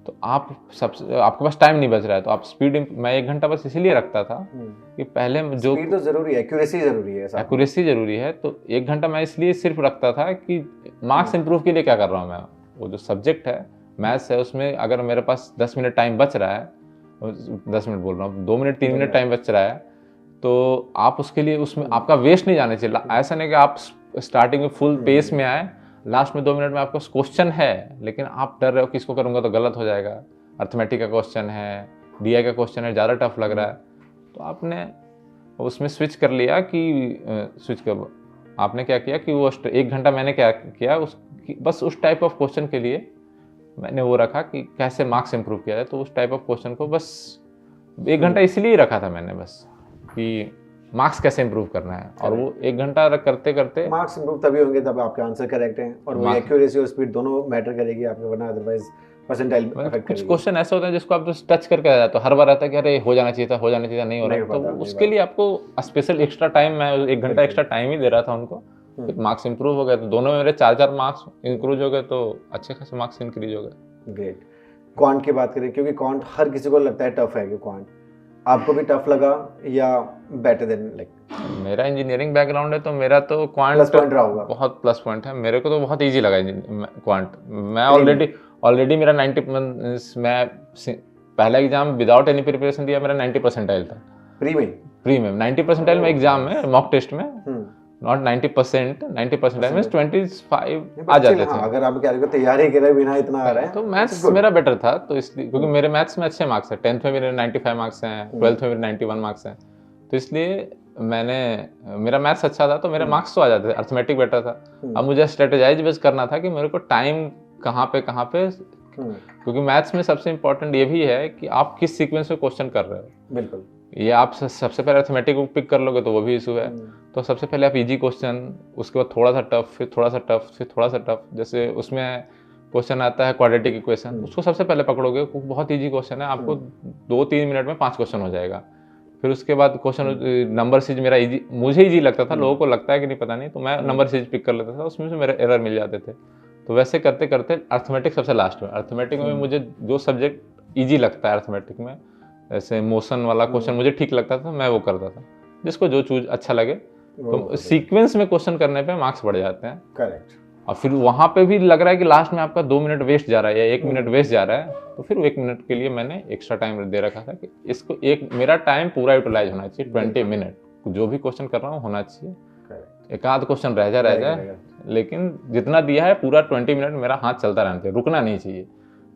तो आपके पास टाइम नहीं बच रहा है, तो आप स्पीड, मैं 1 घंटा बस इसीलिए रखता था कि पहले जो स्पीड तो जरूरी है, एक्यूरेसी जरूरी है, तो 1 घंटा मैं इसलिए सिर्फ रखता था कि मार्क्स इंप्रूव के लिए क्या कर रहा हूँ मैं। वो जो सब्जेक्ट है मैथ्स है, उसमें अगर मेरे पास 10 मिनट टाइम बच रहा है, 10 मिनट बोल रहा हूँ, 2 मिनट 3 मिनट टाइम बच रहा है, तो आप उसके लिए उसमें आपका वेस्ट नहीं जाना चाहिए। ऐसा नहीं कि आप स्टार्टिंग में फुल पेस में आए, लास्ट में 2 मिनट में आपका क्वेश्चन है, लेकिन आप डर रहे हो कि इसको करूंगा तो गलत हो जाएगा, अर्थमेटिक का क्वेश्चन है, डीआई का क्वेश्चन है, ज़्यादा टफ लग रहा है, तो आपने उसमें स्विच कर लिया कि आपने क्या किया कि वो 1 घंटा मैंने क्या किया, बस उस टाइप ऑफ क्वेश्चन के लिए मैंने वो रखा कि कैसे मार्क्स इंप्रूव किया जाए। तो उस टाइप ऑफ क्वेश्चन को बस 1 घंटा इसलिए रखा था मैंने, बस कि मार्क्स कैसे इंप्रूव करना है। और वो 1 घंटा करते करते मार्क्स इंप्रूव तभी होंगे जब आपके आंसर करेक्ट हैं, और वो एक्यूरेसी और स्पीड दोनों मैटर करेगी आपके, वरना अदरवाइज परसेंटाइल अफेक्ट करेगी। कुछ क्वेश्चन ऐसे होते हैं जिसको आप जस्ट टच करके आ जाते हो, हर बार आता है कि अरे हो जाना चाहिए था, नहीं हो रहा, तो उसके लिए आपको स्पेशल एक्स्ट्रा टाइम, मैं 1 घंटा एक्स्ट्रा टाइम ही दे रहा था उनको। मार्क्स इंप्रूव हो गए, तो दोनों में मेरे 4-4 मार्क्स इंक्रीज हो गए, तो अच्छे खासे मार्क्स इंक्रीज हो गए। ग्रेट। क्वांट की बात करें, क्योंकि क्वांट हर किसी को लगता है टफ है, कि क्वांट आपको भी टफ लगा या बेटर देन लाइक? मेरा इंजीनियरिंग बैकग्राउंड है, तो मेरा तो क्वांट प्लस पॉइंट रहा होगा, बहुत प्लस पॉइंट है। मेरे को तो बहुत इजी लगा क्वांट। मैं ऑलरेडी मेरा 90, मैं पहला एग्जाम विदाउट एनी प्रिपरेशन दिया, मेरा 90 परसेंटाइल था प्री में 90 परसेंटाइल में एग्जाम में, मॉक टेस्ट में, नॉट 90%, 90 परसेंटाइल में 25 आ जाते थे। अगर आप क्या तैयारी करे बिना इतना आ रहा है, तो मैथ्स मेरा बेटर था, तो इसलिए, क्योंकि मेरे मैथ्स में अच्छे मार्क्स हैं, 10th में मेरे 95 मार्क्स हैं, 12th में मेरे 91 मार्क्स हैं, तो इसलिए मेरा मैथ्स अच्छा था, तो मेरे मार्क्स तो आ जाते थे। अर्थमेटिक बेटर था। अब मुझे स्ट्रेटेजाइज बेस करना था कि मेरे को टाइम कहाँ पे, क्योंकि मैथ्स में सबसे इंपॉर्टेंट ये भी है कि आप किस सीक्वेंस में क्वेश्चन कर रहे हो। बिल्कुल, ये आप सबसे पहले अर्थमेटिक को पिक कर लोगे तो वो भी इशू है। तो सबसे पहले आप इजी क्वेश्चन, उसके बाद थोड़ा सा टफ, फिर थोड़ा सा टफ, फिर थोड़ा सा टफ। जैसे उसमें क्वेश्चन आता है क्वाड्रेटिक इक्वेशन, उसको सबसे पहले पकड़ोगे, बहुत इजी क्वेश्चन है, आपको 2-3 मिनट में 5 क्वेश्चन हो जाएगा। फिर उसके बाद क्वेश्चन नंबर सीरीज मेरा इजी, मुझे इजी लगता था, लोगों को लगता है कि नहीं पता नहीं, तो मैं नंबर सीरीज पिक कर लेता था, उसमें से मेरे एरर मिल जाते थे। तो वैसे करते करते अर्थमेटिक सबसे लास्ट में, अर्थमेटिक में मुझे जो सब्जेक्ट ईजी लगता है अर्थमेटिक में, जैसे मोशन वाला क्वेश्चन मुझे ठीक लगता था, मैं वो करता था, जिसको जो चूज अच्छा लगे। तो सीक्वेंस में क्वेश्चन करने पे मार्क्स बढ़ जाते हैं। करेक्ट। और फिर वहां पे भी लग रहा है कि लास्ट में आपका 2 मिनट वेस्ट जा रहा है या 1 मिनट वेस्ट जा रहा है, तो फिर 1 मिनट के लिए मैंने एक्स्ट्रा टाइम दे रखा था कि इसको मेरा टाइम पूरा यूटिलाइज होना चाहिए, 20 मिनट जो भी क्वेश्चन कर रहा हूँ होना चाहिए। एक आध क्वेश्चन रह जाए, लेकिन जितना दिया है पूरा 20 मिनट मेरा हाथ चलता रहना चाहिए, रुकना नहीं चाहिए।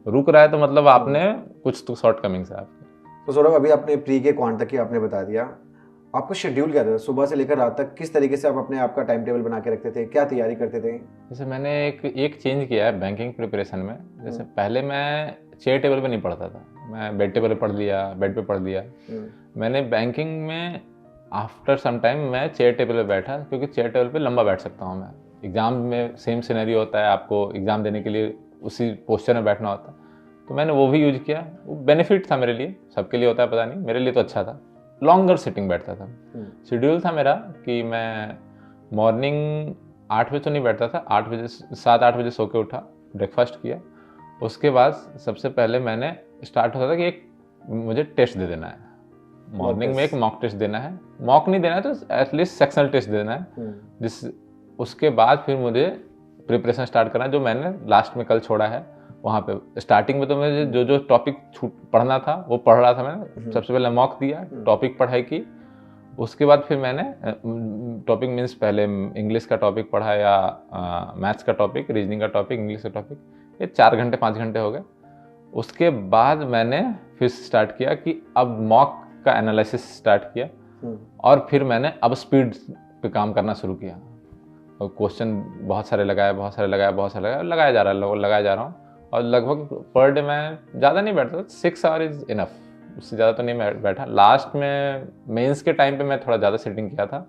रुक रहा है तो मतलब आपने कुछ तो शॉर्ट कमिंग्स है आपके। तो सौरभ, अभी आपने प्री के क्वांट तक की आपने बता दिया, आपका शेड्यूल क्या था सुबह से लेकर रात तक? किस तरीके से आप अपने आप का टाइम टेबल बना के रखते थे, क्या तैयारी करते थे? जैसे मैंने एक चेंज किया है बैंकिंग प्रिपरेशन में। जैसे पहले मैं चेयर टेबल पे नहीं पढ़ता था, मैं बेड टेबल पे पढ़ लिया, बेड पे पढ़ लिया। मैंने बैंकिंग में आफ्टर सम टाइम मैं चेयर टेबल पे बैठा, क्योंकि चेयर टेबल पे लंबा बैठ सकता हूँ मैं। एग्ज़ाम में सेम सिनेरियो होता है, आपको एग्ज़ाम देने के लिए उसी पोस्चर में बैठना होता है, तो मैंने वो भी यूज किया। वो बेनिफिट था मेरे लिए, सबके लिए होता है पता नहीं, मेरे लिए तो अच्छा था। लॉन्गर सिटिंग बैठता था। शेड्यूल था मेरा कि मैं मॉर्निंग 8 बजे तो नहीं बैठता था, 8 बजे 7-8 बजे सो के उठा, ब्रेकफास्ट किया। उसके बाद सबसे पहले मैंने स्टार्ट होता था कि एक मुझे टेस्ट दे देना है मॉर्निंग में, एक मॉक टेस्ट देना है। मॉक नहीं देना है तो एटलीस्ट सेक्शनल टेस्ट देना है। जिस उसके बाद फिर मुझे प्रिपरेशन स्टार्ट करना है, जो मैंने लास्ट में कल छोड़ा है वहाँ पे। स्टार्टिंग में तो मुझे जो जो टॉपिक पढ़ना था वो पढ़ रहा था मैंने। सबसे पहले मॉक दिया, टॉपिक पढ़ाई की। उसके बाद फिर मैंने टॉपिक मीन्स पहले इंग्लिश का टॉपिक पढ़ा या मैथ्स का टॉपिक, रीजनिंग का टॉपिक, इंग्लिश का टॉपिक। ये 4 घंटे 5 घंटे हो गए। उसके बाद मैंने फिर स्टार्ट किया कि अब मॉक का एनालिसिस स्टार्ट किया, और फिर मैंने अब स्पीड पे काम करना शुरू किया। और क्वेश्चन बहुत सारे लगाया लगाया जा रहा हूँ। और लगभग पर डे मैं ज़्यादा नहीं बैठता, 6 आवर इज़ इनफ, उससे ज़्यादा तो नहीं बैठा। लास्ट में मेंस के टाइम पे मैं थोड़ा ज़्यादा सेटिंग किया था।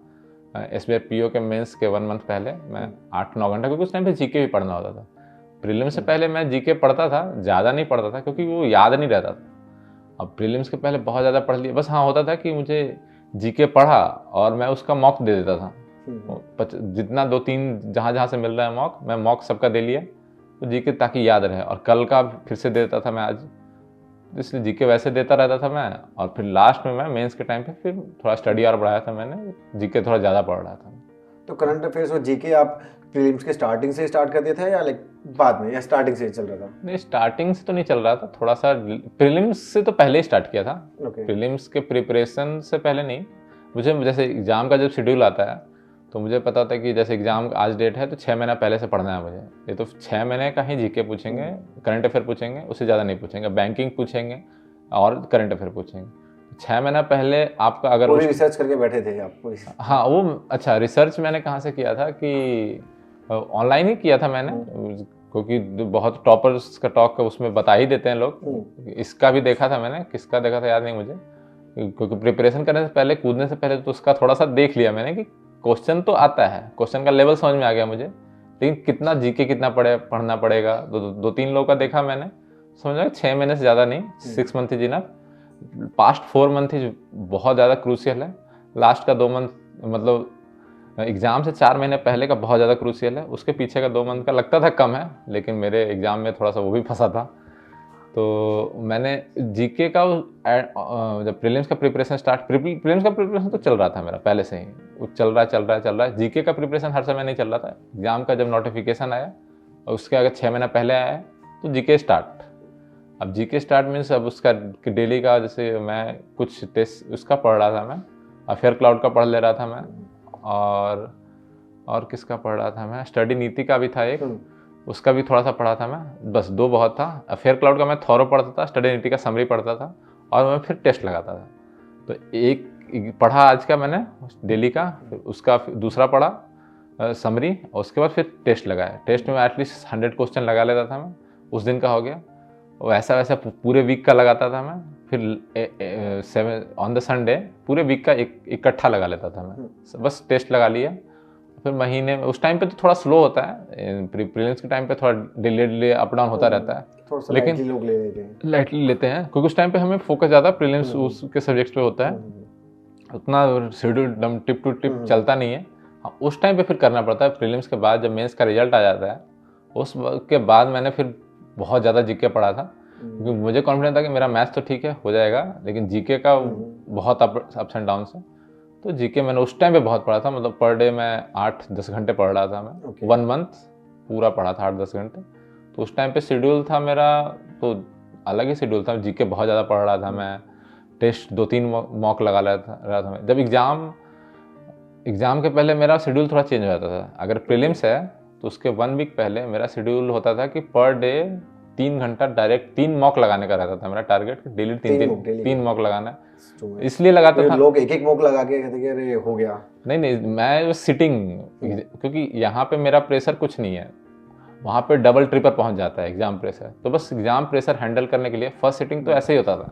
SBI PO के मेंस के 1 मंथ पहले मैं 8-9 घंटा, क्योंकि उस टाइम पे जीके भी पढ़ना होता था। प्रीलिम्स से पहले मैं जीके पढ़ता था, ज़्यादा नहीं पढ़ता था क्योंकि वो याद नहीं रहता था। अब प्रीलिम्स के पहले बहुत ज़्यादा पढ़ लिया। बस हाँ, होता था कि मुझे जीके पढ़ा और मैं उसका मॉक दे देता था। जितना 2-3 जहाँ से मिल रहा है मॉक, मैं मॉक सबका दे लिया, तो जीके ताकि याद रहे। और कल का फिर से देता था मैं आज, इसलिए जीके वैसे देता रहता था मैं। और फिर लास्ट में मैं मेंस के टाइम पे फिर थोड़ा स्टडी और बढ़ाया था मैंने, जीके थोड़ा ज़्यादा पढ़ रहा था। तो करंट अफेयर्स और जीके आप प्रीलिम्स के स्टार्टिंग से स्टार्ट कर दिए थे या लाइक बाद में, या स्टार्टिंग से चल रहा था? नहीं, स्टार्टिंग से तो नहीं चल रहा था, थोड़ा सा प्रीलिम्स से तो पहले ही स्टार्ट किया था। प्रीलिम्स के प्रिपरेशन से पहले नहीं। मुझे जैसे एग्ज़ाम का जब शेड्यूल आता है तो मुझे पता होता है कि जैसे एग्ज़ाम आज डेट है तो 6 महीना पहले से पढ़ना है मुझे। ये तो 6 महीने का ही जीके पूछेंगे, करंट अफेयर पूछेंगे, उससे ज़्यादा नहीं पूछेंगे। बैंकिंग पूछेंगे और करंट अफेयर पूछेंगे। 6 महीना पहले आपका अगर पूरी रिसर्च करके बैठे थे आप? हाँ, वो अच्छा रिसर्च मैंने कहाँ से किया था कि ऑनलाइन ही किया था मैंने, क्योंकि बहुत टॉपर्स का टॉक उसमें बता ही देते हैं लोग। इसका भी देखा था मैंने, किसका देखा था याद नहीं मुझे, क्योंकि प्रिपरेशन करने से पहले, कूदने से पहले तो उसका थोड़ा सा देख लिया मैंने कि क्वेश्चन तो आता है, क्वेश्चन का लेवल समझ में आ गया मुझे, लेकिन कितना जीके कितना पढ़ना पड़ेगा। 2-3 लोगों का देखा मैंने, समझ में 6 महीने से ज़्यादा नहीं, 6 month is enough. Past 4 month is बहुत ज़्यादा क्रूशियल है। लास्ट का 2 मंथ मतलब एग्ज़ाम से 4 महीने पहले का बहुत ज़्यादा क्रूशियल है। उसके पीछे का 2 मंथ का लगता था कम है, लेकिन मेरे एग्ज़ाम में थोड़ा सा वो भी फंसा था। तो मैंने जीके का जब प्रीलिम्स का प्रिपरेशन प्रीलिम्स का प्रिपरेशन तो चल रहा था मेरा पहले से ही, वो चल रहा है। जीके का प्रिपरेशन हर समय नहीं चल रहा था। एग्ज़ाम का जब नोटिफिकेशन आया और उसके अगर 6 महीना पहले आया तो जीके स्टार्ट। अब जीके स्टार्ट मीन्स अब उसका डेली का, जैसे मैं कुछ टेस्ट उसका पढ़ रहा था मैं, अफेयर क्लाउड का पढ़ ले रहा था मैं, और किसका पढ़ रहा था मैं, स्टडी नीति का भी था एक, उसका भी थोड़ा सा पढ़ा था मैं। बस 2 बहुत था। अफेयर क्लाउड का मैं थॉरो पढ़ता था, स्टडी नीति का समरी पढ़ता था, और मैं फिर टेस्ट लगाता था। तो एक पढ़ा आज का मैंने डेली का, फिर उसका दूसरा पढ़ा समरी, और उसके बाद फिर टेस्ट लगाया। टेस्ट में एटलीस्ट 100 क्वेश्चन लगा लेता था मैं, उस दिन का हो गया। वैसा वैसा पूरे वीक का लगाता था मैं। फिर 7 ऑन द संडे पूरे वीक का इकट्ठा लगा लेता था मैं, बस टेस्ट लगा लिया। फिर महीने में, उस टाइम पे तो थोड़ा स्लो होता है, प्रीलिम्स के टाइम पे थोड़ा डिले अप डाउन होता रहता है, लेकिन लोग लाइटली लेते हैं, क्योंकि उस टाइम पे हमें फोकस ज़्यादा प्रीलिम्स उसके सब्जेक्ट्स पे होता है, उतना शेड्यूल एकदम टिप टू टिप चलता नहीं है। उस टाइम पे फिर करना पड़ता है। प्रीलिम्स के बाद जब मेंस का रिजल्ट आ जाता है, उसके बाद मैंने फिर बहुत ज़्यादा जीके पढ़ा था, क्योंकि मुझे कॉन्फिडेंस था कि मेरा मैथ्स तो ठीक है, हो जाएगा, लेकिन जीके का बहुत अप्स एंड डाउन है। तो जीके मैंने उस टाइम पे बहुत पढ़ा था, मतलब पर डे मैं 8-10 घंटे पढ़ रहा था मैं। 1 मंथ पूरा पढ़ा था 8-10 घंटे। तो उस टाइम पे शेड्यूल था मेरा तो अलग ही शेड्यूल था। जीके बहुत ज़्यादा पढ़ रहा था मैं, टेस्ट 2-3 मॉक लगा रहा था मैं। जब एग्ज़ाम एग्ज़ाम के पहले मेरा शेड्यूल थोड़ा चेंज हो जाता था। अगर प्रीलिम्स है तो उसके 1 वीक पहले मेरा शेड्यूल होता था कि पर डे 3 घंटा डायरेक्ट 3 मॉक लगाने का रहता था मेरा टारगेट, डेली 3 मॉक लगाना है। इसलिए लगाता था, लोग एक मॉक लगा के कहते कि अरे हो गया। नहीं मैं सिटिंग, क्योंकि यहाँ पे मेरा प्रेशर कुछ नहीं है, वहाँ पे डबल ट्रिपल पहुँच जाता है एग्जाम प्रेशर। तो बस एग्जाम प्रेशर हैंडल करने के लिए फर्स्ट सिटिंग तो ऐसे ही होता था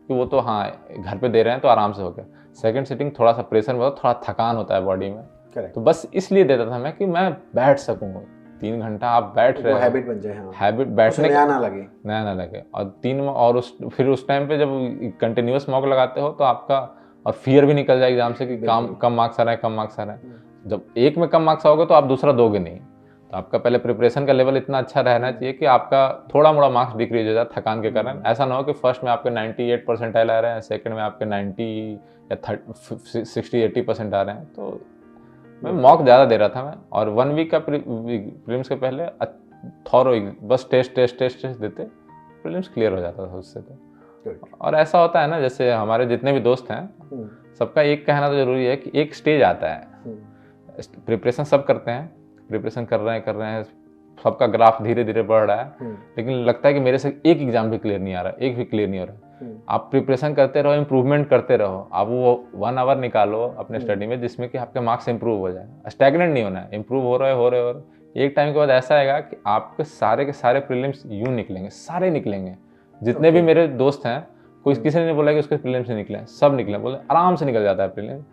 कि वो तो हाँ घर पे दे रहे हैं तो आराम से हो गया। सेकंड सिटिंग थोड़ा सा प्रेशर में थोड़ा थकान होता है बॉडी में, तो बस इसलिए देता था मैं कि मैं बैठ सकूँ। 3 घंटा आप बैठ रहे हो, हैबिट बन जाए। हाँ। हैबिट बैठने नया ना लगे। और फिर उस टाइम पे जब कंटिन्यूअस मॉक लगाते हो तो आपका और फियर भी निकल जाए एग्जाम से कि कम मार्क्स आ रहे हैं। जब एक में कम मार्क्स आओगे तो आप दूसरा दोगे नहीं। तो आपका पहले प्रिपरेशन का लेवल इतना अच्छा रहना चाहिए कि आपका थोड़ा मोड़ा मार्क्स डिक्रीज हो जाए थकान के कारण। ऐसा ना हो कि फर्स्ट में आपके 98 परसेंटाइल आ रहे हैं, सेकंड में आपके 90 या 60-80% आ रहे हैं। तो मैं मॉक ज़्यादा दे रहा था मैं, और 1 वीक का प्रीलिम्स के पहले थॉरो बस टेस्ट देते प्रीलिम्स क्लियर हो जाता था उससे। तो और ऐसा होता है ना, जैसे हमारे जितने भी दोस्त हैं सबका एक कहना तो जरूरी है कि एक स्टेज आता है, प्रिपरेशन सब करते हैं, प्रिपरेशन कर रहे हैं, सबका ग्राफ धीरे धीरे बढ़ रहा है, लेकिन लगता है कि मेरे से एक एग्जाम भी क्लियर नहीं आ रहा, एक भी क्लियर नहीं हो रहा। आप प्रिपरेशन करते रहो, इम्प्रूवमेंट करते रहो, आप वो 1 आवर निकालो अपने स्टडी में जिसमें कि आपके मार्क्स इंप्रूव हो जाए। स्टैग्नेंट नहीं होना है, इंप्रूव हो रहे। एक टाइम के बाद ऐसा आएगा कि आपके सारे के सारे प्रीलिम्स यूं निकलेंगे, सारे निकलेंगे। जितने भी मेरे दोस्त हैं, कोई किसी ने नहीं बोला कि उसके प्रीलिम्स नहीं निकले, सब निकले, बोले आराम से निकल जाता है प्रीलिम्स।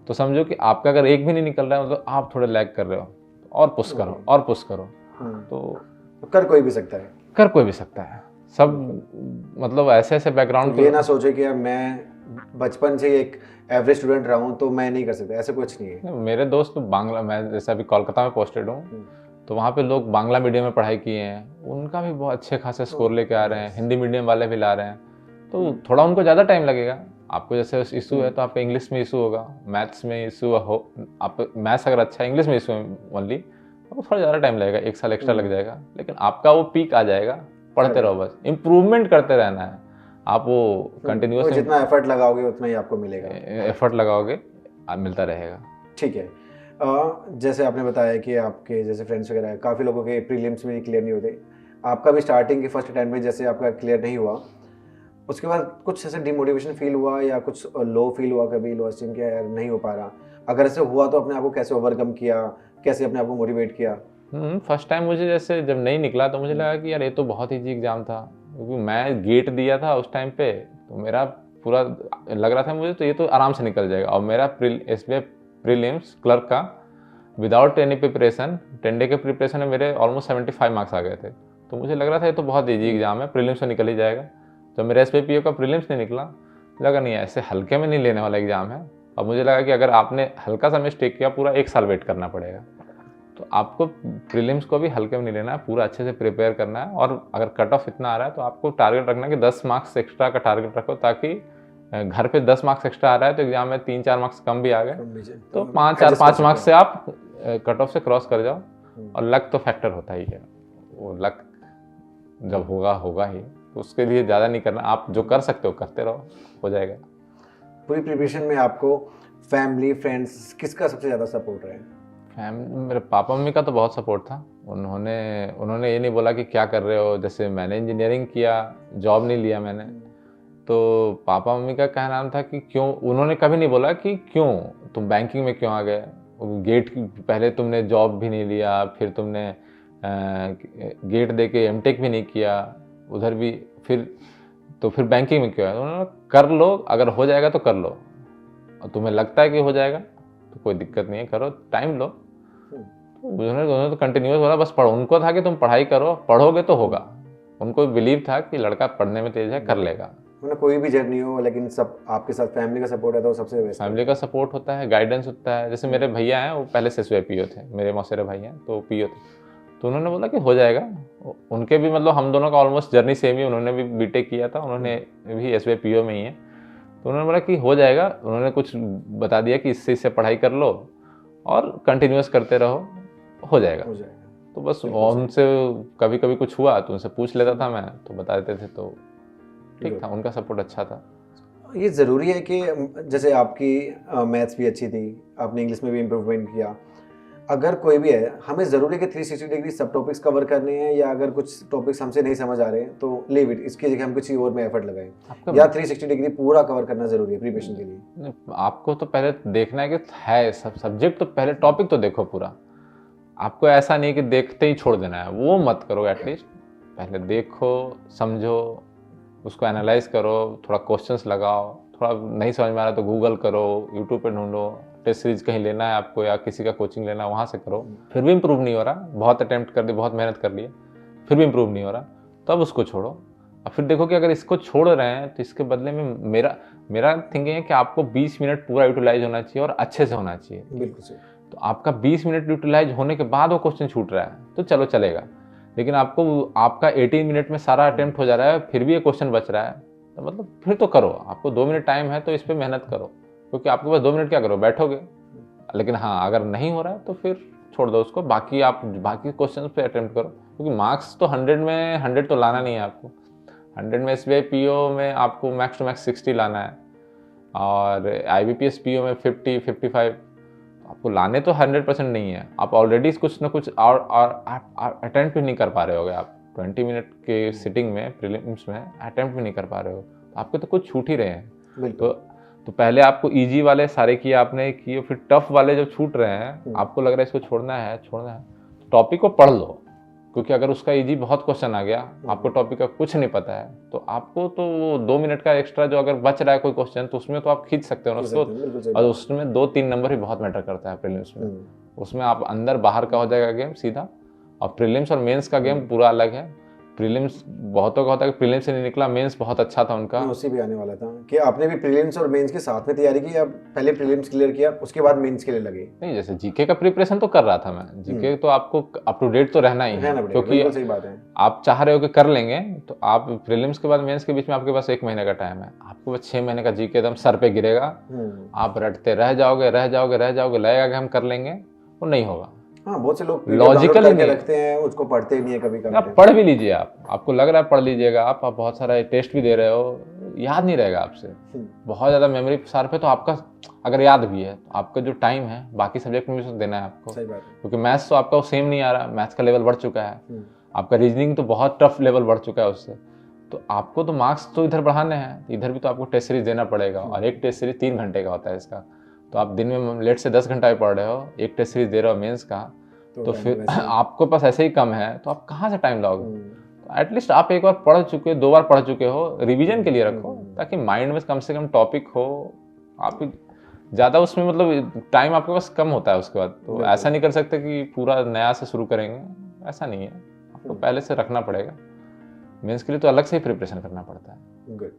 तो समझो कि आपका अगर एक भी नहीं निकल रहा है मतलब आप थोड़े लैग कर रहे हो, और पुश करो। तो कर कोई भी सकता है। सब मतलब ऐसे बैकग्राउंड, तो ये ना सोचे कि यार मैं बचपन से एक एवरेज स्टूडेंट रहा हूँ तो मैं नहीं कर सकता, ऐसा कुछ नहीं है। मेरे दोस्त तो बांग्ला, मैं जैसे अभी कोलकाता में पोस्टेड हूँ तो वहाँ पे लोग बांग्ला मीडियम में पढ़ाई किए हैं, उनका भी बहुत अच्छे खासे स्कोर लेके आ रहे हैं, हिंदी मीडियम वाले भी ला रहे हैं। तो थोड़ा उनको ज़्यादा टाइम लगेगा। आपको जैसे इशू है तो आपका इंग्लिश में इशू होगा, मैथ्स में इशू हो, आप मैथ्स अगर अच्छा है, इंग्लिश में इशू है ओनली, तो थोड़ा ज़्यादा टाइम लगेगा, 1 साल एक्स्ट्रा लग जाएगा, लेकिन आपका वो पीक आ जाएगा। पढ़ते रहो, बस इम्प्रूवमेंट करते रहना है। आप वो कंटिन्यूस जितना एफर्ट लगाओगे उतना ही आपको मिलेगा, एफर्ट लगाओगे आप मिलता रहेगा। ठीक है। जैसे आपने बताया कि आपके जैसे फ्रेंड्स वगैरह है, काफ़ी लोगों के प्रीलिम्स में क्लियर नहीं होते, आपका भी स्टार्टिंग के फर्स्ट अटेम्प्ट में जैसे आपका क्लियर नहीं हुआ, उसके बाद कुछ ऐसे डिमोटिवेशन फील हुआ या कुछ लो फील हुआ कभी, लो एस्टीम किया यार नहीं हो पा रहा? अगर ऐसे हुआ तो अपने आप को कैसे ओवरकम किया, कैसे अपने आप को मोटिवेट किया? फर्स्ट टाइम मुझे जैसे जब नहीं निकला तो मुझे लगा कि यार ये तो बहुत ईजी एग्जाम था, क्योंकि मैं गेट दिया था उस टाइम पे, तो मेरा पूरा लग रहा था मुझे तो ये तो आराम से निकल जाएगा। और मेरा SBI प्रीलिम्स क्लर्क का विदाउट एनी प्रिपरेशन 10 डे के प्रिपरेशन में मेरे ऑलमोस्ट 75 मार्क्स आ गए थे। तो मुझे लग रहा था ये तो बहुत ईजी एग्जाम है, प्रीलिम्स तो निकल ही जाएगा। जब मेरा SBI PO का प्रीलिम्स नहीं निकला, लगा नहीं ऐसे हल्के में नहीं लेने वाला एग्जाम है। और मुझे लगा कि अगर आपने हल्का सा मिस्टेक किया पूरा 1 साल वेट करना पड़ेगा। तो आपको प्रीलिम्स को भी हल्के में नहीं लेना है, पूरा अच्छे से प्रिपेयर करना है। और अगर कट ऑफ इतना आ रहा है तो आपको टारगेट रखना है कि 10 मार्क्स एक्स्ट्रा का टारगेट रखो, ताकि घर पे 10 मार्क्स एक्स्ट्रा आ रहा है तो एग्जाम में 3-4 मार्क्स कम भी आ गए तो 5 मार्क्स से आप कट ऑफ से क्रॉस कर जाओ। और लक तो फैक्टर होता ही है, वो लक जब होगा ही, तो उसके लिए ज़्यादा नहीं करना, आप जो कर सकते हो करते रहो, हो जाएगा। पूरी प्रिपरेशन में आपको फैमिली फ्रेंड्स किसका सबसे ज़्यादा सपोर्ट रहा है? मेरे पापा मम्मी का तो बहुत सपोर्ट था। उन्होंने ये नहीं बोला कि क्या कर रहे हो, जैसे मैंने इंजीनियरिंग किया, जॉब नहीं लिया मैंने, तो पापा मम्मी का कहना था कि क्यों, उन्होंने कभी नहीं बोला कि क्यों तुम बैंकिंग में क्यों आ गए, गेट पहले तुमने जॉब भी नहीं लिया, फिर तुमने गेट दे के एमटेक भी नहीं किया उधर भी, फिर बैंकिंग में क्यों है। उन्होंने कर लो, अगर हो जाएगा तो कर लो, और तुम्हें लगता है कि हो जाएगा तो कोई दिक्कत नहीं है, करो, टाइम लो। तो उन्होंने तो कंटिन्यूस बोला, बस पढ़ो। उनको था कि तुम पढ़ाई करो, पढ़ोगे तो होगा। उनको बिलीव था कि लड़का पढ़ने में तेज है, कर लेगा। कोई भी जर्नी हो, लेकिन सब आपके साथ फैमिली का सपोर्ट है तो सबसे बेस्ट। फैमिली का सपोर्ट होता है, गाइडेंस होता है। जैसे मेरे भैया हैं, वो पहले से SBI PO थे, मेरे मौसेरे भाई हैं तो PO थे, तो उन्होंने बोला कि हो जाएगा। उनके भी मतलब हम दोनों का ऑलमोस्ट जर्नी सेम ही, उन्होंने भी बीटेक किया था, उन्होंने भी SBI PO में ही है, तो उन्होंने बोला कि हो जाएगा। उन्होंने कुछ बता दिया कि इससे पढ़ाई कर लो और कंटिन्यूस करते रहो, हो जाएगा। तो बस उनसे कभी कभी कुछ हुआ तो उनसे पूछ लेता था मैं, तो बता देते थे, तो ठीक था, उनका सपोर्ट अच्छा था। ये ज़रूरी है कि जैसे आपकी मैथ्स भी अच्छी थी, आपने इंग्लिश में भी इम्प्रूवमेंट किया, अगर कोई भी है, हमें ज़रूरी है कि 360 डिग्री सब टॉपिक्स कवर करने हैं, या अगर कुछ टॉपिक्स हमसे नहीं समझ आ रहे हैं तो लीव इट, इसकी जगह हम किसी और में एफर्ट लगाएं, या 360 डिग्री पूरा कवर करना ज़रूरी है प्रिपरेशन के लिए? आपको तो पहले देखना है कि है सब सब्जेक्ट, तो पहले टॉपिक तो देखो पूरा। आपको ऐसा नहीं कि देखते ही छोड़ देना है, वो मत करो। एटलीस्ट पहले देखो, समझो, उसको एनालाइज करो, थोड़ा क्वेश्चंस लगाओ, थोड़ा नहीं समझ में आ रहा तो गूगल करो, यूट्यूब पे ढूंढो, टेस्ट सीरीज कहीं लेना है आपको या किसी का कोचिंग लेना है वहाँ से करो। फिर भी इम्प्रूव नहीं हो रहा, बहुत अटेम्प्ट कर दिए, बहुत मेहनत कर लिए, फिर भी इम्प्रूव नहीं हो रहा, तो अब उसको छोड़ो। अब फिर देखो कि अगर इसको छोड़ रहे हैं तो इसके बदले में मेरा थिंकिंग है कि आपको 20 मिनट पूरा यूटिलाइज होना चाहिए और अच्छे से होना चाहिए। बिल्कुल सही। तो आपका 20 मिनट यूटिलाइज होने के बाद वो क्वेश्चन छूट रहा है तो चलो चलेगा, लेकिन आपका 18 मिनट में सारा अटेम्प्ट हो जा रहा है, फिर भी ये क्वेश्चन बच रहा है, तो मतलब फिर तो करो। आपको 2 मिनट टाइम है तो इस पर मेहनत करो, क्योंकि आपके पास 2 मिनट क्या करो, बैठोगे। लेकिन हाँ, अगर नहीं हो रहा है तो फिर छोड़ दो उसको, बाकी क्वेश्चन पे अटेम्प्ट करो, क्योंकि मार्क्स तो 100 में 100 तो लाना नहीं है आपको। 100 में SBI PO में आपको मैक्स टू मैक्स 60 लाना है, और IBPS PO में 50 55 आपको लाने तो 100% नहीं है। आप ऑलरेडी कुछ ना कुछ और अटेम्प्ट भी नहीं कर पा रहे होगे। आप 20 मिनट के सिटिंग में प्रीलिम्स में अटेम्प्ट भी नहीं कर पा रहे हो, तो आपके तो कुछ छूट ही रहे हैं। तो पहले आपको इजी वाले सारे किए आपने किए, फिर टफ वाले जो छूट रहे हैं, आपको लग रहा है इसको छोड़ना है, तो टॉपिक को पढ़ लो, क्योंकि अगर उसका इजी बहुत क्वेश्चन आ गया, आपको टॉपिक का कुछ नहीं पता है, तो आपको तो 2 मिनट का एक्स्ट्रा जो अगर बच रहा है कोई क्वेश्चन, तो उसमें तो आप खींच सकते हो ना उसको। और उसमें 2-3 नंबर भी बहुत मैटर करता है प्रीलिम्स में। उसमें आप अंदर बाहर का हो जाएगा गेम सीधा, और प्रीलिम्स और मेंस का गेम पूरा अलग है। प्रीलिम्स बहुतों का होता है कि प्रीलिम्स से नहीं निकला, मेंस बहुत अच्छा था उनका। उसी भी आने वाला था कि आपने भी प्रीलिम्स और मेंस के साथ में तैयारी की, या पहले प्रीलिम्स क्लियर किया उसके बाद मेंस के लिए लगे? नहीं, जैसे जीके का प्रिपरेशन तो कर रहा था मैं। जीके तो आपको अप टू डेट तो रहना ही है, क्योंकि सही बात है। आप चाह रहे हो कि कर लेंगे, तो आप प्रीलिम्स के बाद मेंस के बीच में आपके पास 1 महीने का टाइम है, आपके पास 6 महीने का जीके एकदम सर पे गिरेगा। आप रटते रह जाओगे, लगेगा कि हम कर लेंगे, वो नहीं होगा। हाँ, बहुत से लोग लॉजिकल रखते हैं, उसको पढ़ते नहीं है कभी कभी। आप पढ़ भी लीजिए, आपको लग रहा है पढ़ लीजिएगा, आप बहुत सारा टेस्ट भी दे रहे हो, याद नहीं रहेगा आपसे। बहुत ज़्यादा मेमोरी शार्प है, तो आपका अगर याद भी है तो आपका जो टाइम है बाकी सब्जेक्ट में भी देना है आपको। सही बात है। क्योंकि मैथ्स तो आपका सेम नहीं आ रहा, मैथ्स का लेवल बढ़ चुका है, आपका रीजनिंग तो बहुत टफ लेवल बढ़ चुका है उससे, तो आपको तो मार्क्स तो इधर बढ़ाने हैं, इधर भी तो आपको टेस्ट सीरीज देना पड़ेगा। और एक टेस्ट सीरीज 3 घंटे का होता है इसका, तो आप दिन में लेट से 10 घंटा भी पढ़ रहे हो, एक टेस्ट सीरीज दे रहे हो मेंस का, तो फिर आपको पास ऐसे ही कम है, तो आप कहाँ से टाइम लाओगे? तो एटलीस्ट आप एक बार पढ़ चुके हो, 2 बार पढ़ चुके हो, रिवीजन के लिए रखो, ताकि माइंड में कम से कम टॉपिक हो। आप ज़्यादा उसमें मतलब टाइम आपके पास कम होता है उसके बाद, तो ऐसा नहीं कर सकते कि पूरा नया से शुरू करेंगे, ऐसा नहीं है। आपको पहले से रखना पड़ेगा। मेंस के लिए तो अलग से ही प्रिपरेशन करना पड़ता है। गुड,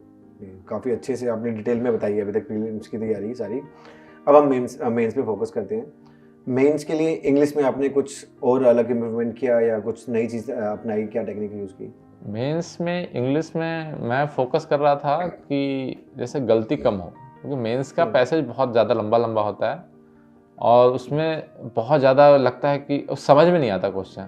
काफ़ी अच्छे से आपने डिटेल में बताई है अभी तक प्रीलिम्स की तैयारी सारी। अब हम मेंस पे फोकस करते हैं। मेंस के लिए इंग्लिश में आपने कुछ और अलग इम्प्रूवमेंट किया, या कुछ नई चीज़ अपनाई, क्या टेक्निक यूज़ की? मेंस में इंग्लिश में मैं फोकस कर रहा था कि जैसे गलती कम हो, क्योंकि मेंस का पैसेज बहुत ज़्यादा लंबा होता है, और उसमें बहुत ज़्यादा लगता है कि समझ में नहीं आता क्वेश्चन।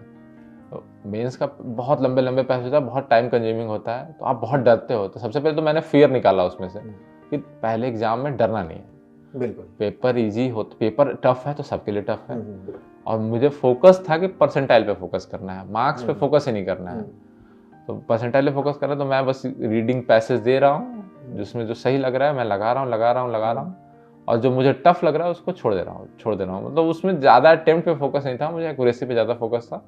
तो मेंस का बहुत लंबे पैसेज होता है, बहुत टाइम कंज्यूमिंग होता है, तो आप बहुत डरते हो। तो सबसे पहले तो मैंने फियर निकाला उसमें से कि पहले एग्जाम में डरना नहीं है। बिल्कुल, पेपर इजी हो, पेपर टफ है तो सबके लिए टफ है, और मुझे फोकस था कि परसेंटाइल पे फोकस करना है, मार्क्स पे फोकस ही नहीं करना है। तो परसेंटाइल पे फोकस करना है, तो मैं बस रीडिंग पैसेज दे रहा हूँ, जिसमें जो सही लग रहा है मैं लगा रहा हूँ, और जो मुझे टफ लग रहा है उसको छोड़ दे रहा हूँ। मतलब उसमें ज़्यादा अटेम्प्ट पे फोकस नहीं था, मुझे एक्यूरेसी पे ज़्यादा फोकस था।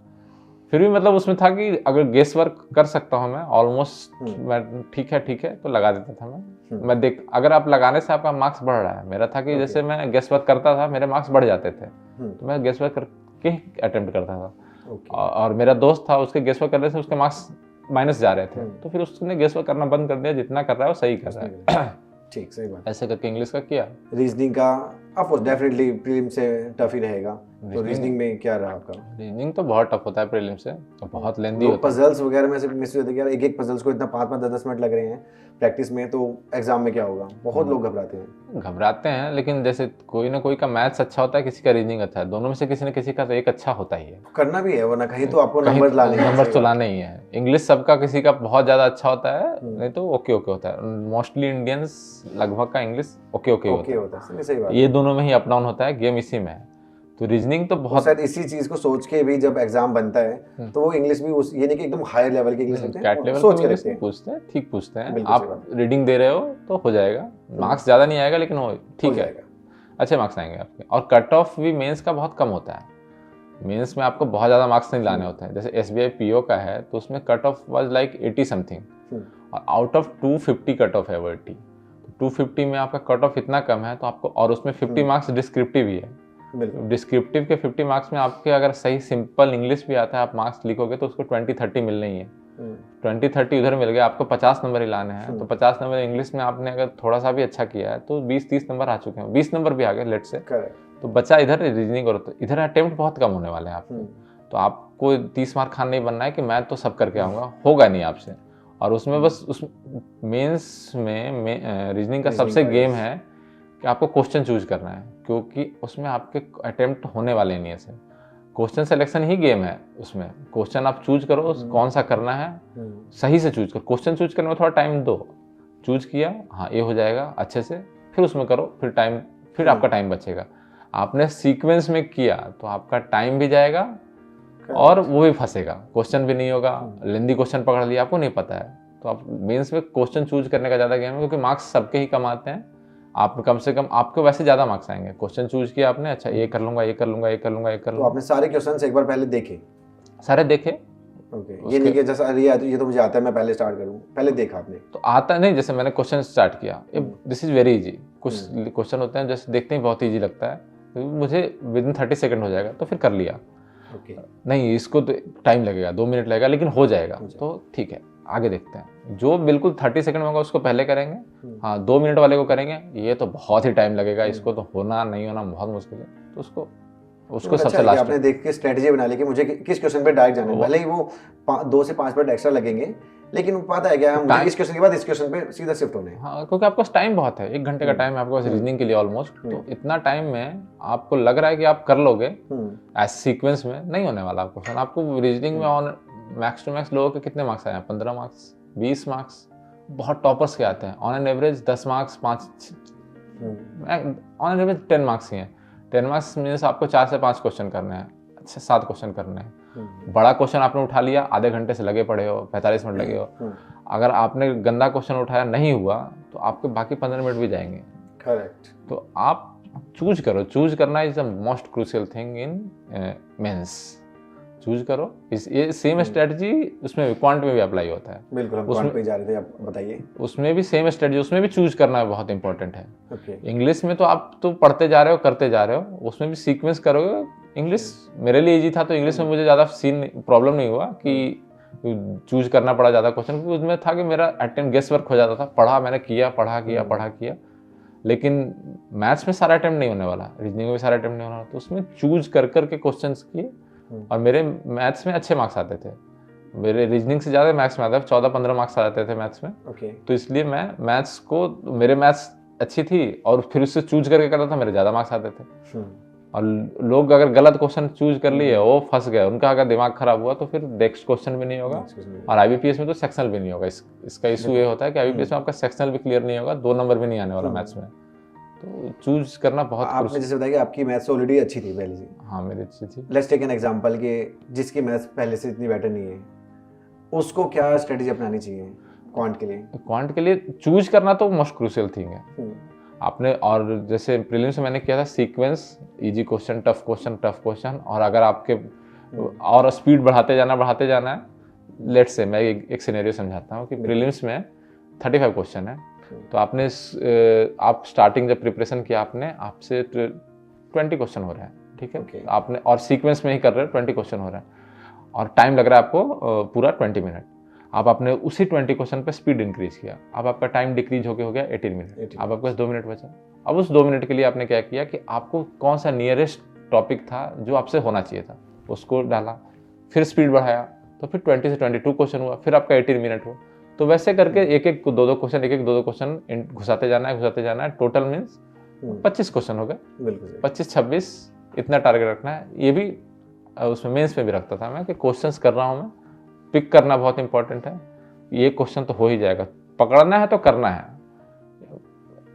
फिर भी मतलब उसमें था कि अगर गेस वर्क कर सकता हूँ मैं ऑलमोस्ट, मैं ठीक है तो लगा देता था मैं अगर आप लगाने से आपका मार्क्स बढ़ रहा है। मेरा था कि जैसे मैं गेस वर्क करता था, मेरे मार्क्स बढ़ जाते थे, तो मैं गेस वर्क करके अटेम्प्ट करता था। और मेरा दोस्त था, उसके गेस वर्क करने से उसके मार्क्स माइनस जा रहे थे, तो फिर उसने गेस वर्क करना बंद कर दिया, जितना कर रहा है वो सही कर रहा है। ठीक, सही बात। ऐसे करके इंग्लिश का किया। रीजनिंग का ऑफ कोर्स डेफिनेटली प्रीलिम से टफ ही रहेगा, तो रीजनिंग में क्या रहा आपका? रीजनिंग तो बहुत टफ होता है प्रीलिम से, तो बहुत लेंदी लोग होता है। पजल्स वगैरह में से मिस होते हैं यार, एक एक पजल्स को इतना 5-5 10-10 मिनट लग रहे हैं प्रैक्टिस में, तो एग्जाम में क्या होगा? बहुत लोग घबराते हैं। घबराते हैं, लेकिन जैसे कोई ना कोई का मैथ्स अच्छा होता है, किसी का रीजनिंग अच्छा है, दोनों में से किसी न किसी का तो एक अच्छा होता ही है। करना भी है, वरना कहीं तो आपको कहीं नंबर लाने हैं। नंबर सही तो बात लाना ही है। इंग्लिश सबका किसी का बहुत ज़्यादा अच्छा होता है, नहीं तो ओके ओके होता है। मोस्टली इंडियंस लगभग का इंग्लिश ओके ओके ओके होता होता है, सही बात है। ये दोनों में ही अप डाउन होता है, गेम इसी में है। तो रीजनिंग तो वो बहुत शायद इसी चीज को सोच के भी जब एग्जाम बनता है तो वो इंग्लिश भी उस, ये नहीं कि एकदम हायर लेवल की इंग्लिश लिखते हैं, कैट वो लेवल सोच पे के इंग्लिश लिखते नहीं हैं। पूछते हैं, ठीक पूछते हैं। बिल्कुल सही आप रीडिंग दे रहे हो तो हो जाएगा, मार्क्स ज़्यादा नहीं आएगा लेकिन हो ठीक है, जाएगा। अच्छे मार्क्स आएंगे आपके। और कट ऑफ भी मेंस का बहुत कम होता है। मेंस में आपको बहुत ज़्यादा मार्क्स नहीं लाने होते हैं। जैसे SBI PO का है तो उसमें cut off was like 80 something, और आउट ऑफ 250 कट ऑफ है वो 80। तो 250 में आपका कट ऑफ इतना कम है तो आपको, और उसमें 50 मार्क्स डिस्क्रिप्टिव ही है। डिस्क्रिप्टिव के 50 मार्क्स में आपके अगर सही सिंपल इंग्लिश भी आता है, आप मार्क्स लिखोगे तो उसको 20-30 मिलना ही है। 20-30 उधर मिल गया, आपको 50 नंबर ही लाने हैं। तो 50 नंबर इंग्लिश में आपने अगर थोड़ा सा भी अच्छा किया है तो 20-30 नंबर आ चुके हैं, 20 नंबर भी आ गए लेट से। तो बच्चा इधर रीजनिंग और इधर अटेम्प्ट बहुत कम होने वाले हैं आपके। तो आपको 30 मार्क खान नहीं बनना है कि मैं तो सब करके आऊँगा, होगा नहीं आपसे। और उसमें बस उस मेंस में रीजनिंग का सबसे गेम है कि आपको क्वेश्चन चूज करना है, क्योंकि उसमें आपके अटेम्प्ट होने वाले नहीं है सर। क्वेश्चन सिलेक्शन ही गेम है उसमें। क्वेश्चन आप चूज करो कौन सा करना है, सही से चूज करो। क्वेश्चन चूज करने में थोड़ा टाइम दो, चूज किया हाँ ये हो जाएगा अच्छे से, फिर उसमें करो, फिर आपका टाइम बचेगा। आपने सीक्वेंस में किया तो आपका टाइम भी जाएगा और वो भी फंसेगा, क्वेश्चन भी नहीं होगा। लेंदी क्वेश्चन पकड़ लिया, आपको नहीं पता है, तो आप मेंस में क्वेश्चन चूज करने का ज़्यादा गेम है, क्योंकि मार्क्स सबके ही कम आते हैं। आप कम से कम आपको वैसे ज़्यादा मार्क्स आएंगे। क्वेश्चन चूज किया आपने, अच्छा ये कर लूंगा, ये कर लूंगा, ये कर लूंगा, ये कर लूंगा। तो आपने सारे क्वेश्चंस एक बार पहले देखे? सारे देखे। ओके, ये नहीं कि जैसा ये तो मुझे आता है मैं पहले स्टार्ट करूं, पहले देखा आपने? तो आता नहीं, जैसे मैंने क्वेश्चन स्टार्ट किया, दिस इज वेरी इजी। कुछ क्वेश्चन होते हैं जैसे देखते ही बहुत इजी लगता है, मुझे विदिन 30 सेकंड हो जाएगा, तो फिर कर लिया। नहीं इसको तो टाइम लगेगा, 2 मिनट लगेगा, लेकिन हो जाएगा, तो ठीक है आगे देखते हैं। जो बिल्कुल 30 सेकंड में होगा उसको पहले करेंगे, हाँ 2 मिनट वाले को करेंगे, ये तो बहुत ही टाइम लगेगा, इसको तो होना नहीं होना बहुत मुश्किल है, तो उसको सबसे लास्ट आपने देख के स्ट्रेटजी बना ली कि मुझे किस क्वेश्चन पे डायरेक्ट जाना है। भले ही वो 2 से 5 मिनट एक्स्ट्रा लगेंगे, लेकिन पता है क्या मुझे इस क्वेश्चन के बाद इस क्वेश्चन पे सीधा शिफ्ट होना है। हाँ, क्योंकि आपके पास टाइम बहुत है, 1 घंटे का टाइम है आपके पास रीजनिंग के लिए ऑलमोस्ट। तो इतना टाइम में आपको लग रहा है कि आप कर लोगे, ऐसे सीक्वेंस में नहीं होने वाला आपको। आपको रीजनिंग में ऑन मैक्स टू मैक्स लोगों के कितने मार्क्स आए हैं? 15 मार्क्स, 20 मार्क्स, बहुत टॉपर्स के आते हैं। On an average 10 marks, on an average 10 marks ही हैं। 10 मार्क्स मीन्स आपको 4 से 5 क्वेश्चन करने हैं, अच्छा 7 क्वेश्चन करने हैं। बड़ा क्वेश्चन आपने उठा लिया, आधे घंटे से लगे पड़े हो, 45 मिनट लगे हो। अगर आपने गंदा क्वेश्चन उठाया नहीं हुआ तो आपके बाकी 15 मिनट भी जाएंगे। करेक्ट। तो आप चूज करो, चूज करना is the most crucial thing in mains. Choose करो। ये सेम स्ट्रेटजी उसमें क्वांट में भी अप्लाई होता है। बिल्कुल, हम क्वांट पे जा रहे थे, आप बताइए। उसमें भी सेम स्ट्रेटजी, उसमें भी चूज करना बहुत इंपॉर्टेंट है। इंग्लिश में तो आप तो पढ़ते जा रहे हो, करते जा रहे हो, उसमें भी सीक्वेंस करोगे। इंग्लिश मेरे लिए इजी था, तो इंग्लिश में मुझे ज़्यादा प्रॉब्लम नहीं हुआ कि चूज करना पड़ा ज़्यादा क्वेश्चन, क्योंकि उसमें था कि मेरा अटेम्प्ट गेस वर्क हो जाता था। पढ़ा मैंने, किया, पढ़ा किया। लेकिन मैथ्स में सारा अटेम्प्ट नहीं होने वाला, रीजनिंग में भी सारा अटेम्प्ट नहीं होने वाला, तो उसमें चूज कर करके क्वेश्चंस किए। और मेरे मैथ्स में अच्छे मार्क्स आते थे, मेरे रीजनिंग से ज़्यादा मैथ्स में आता है, 14-15 मार्क्स आ जाते थे मैथ्स में। तो इसलिए मैं मैथ्स को, मेरे मैथ्स अच्छी थी और फिर उससे चूज करके करता था, मेरे ज़्यादा मार्क्स आते थे। और लोग अगर गलत क्वेश्चन चूज कर लिए, वो फंस गए, उनका अगर दिमाग खराब हुआ तो फिर नेक्स्ट क्वेश्चन भी नहीं होगा। और IBPS में तो सेक्शनल भी नहीं होगा। इसका इशू ये होता है कि IBPS में आपका सेक्शनल भी क्लियर नहीं होगा, 2 नंबर भी नहीं आने वाला मैथ्स में। तो चूज करना बहुत। आपने जैसे बताया कि आपकी मैथ्स ऑलरेडी अच्छी थी पहले से। हाँ मेरी अच्छी थी। लेट्स टेक एन एग्जांपल कि जिसकी मैथ्स पहले से इतनी बेटर नहीं है, उसको क्या स्ट्रेटजी अपनानी चाहिए क्वांट के लिए? क्वांट के लिए चूज करना तो मोस्ट क्रूशियल थिंग है आपने। और जैसे प्रीलिम्स में मैंने किया था sequence, easy question, tough question, और अगर आपके और स्पीड बढ़ाते जाना है। लेट्स से मैं एक सिनेरियो समझाता हूँ कि प्रीलिम्स में 35 क्वेश्चन है, तो आपने आप स्टार्टिंग जब प्रिपरेशन किया आपने, आपसे 20 क्वेश्चन हो रहे हैं, ठीक है। आपने और सीक्वेंस में ही कर रहे हो, 20 क्वेश्चन हो रहे हैं और टाइम लग रहा है आपको पूरा 20 मिनट। अब आपने उसी 20 क्वेश्चन पे स्पीड इंक्रीज किया, अब आपका टाइम डिक्रीज हो गया 18 मिनट। अब आपके पास 2 मिनट बचा। अब उस 2 मिनट के लिए आपने क्या किया कि आपको कौन सा नियरेस्ट टॉपिक था जो आपसे होना चाहिए था, उसको डाला, फिर स्पीड बढ़ाया, तो फिर 20 से 22 क्वेश्चन हुआ, फिर आपका 18 मिनट हुआ। तो वैसे करके एक एक दो दो क्वेश्चन घुसाते जाना है। टोटल मीन्स 25 क्वेश्चन हो गए, 25-26 इतना टारगेट रखना है। ये भी उसमें मेंस में भी रखता था मैं कि क्वेश्चंस कर रहा हूँ मैं, पिक करना बहुत इंपॉर्टेंट है। ये क्वेश्चन तो हो ही जाएगा, पकड़ना है तो करना है।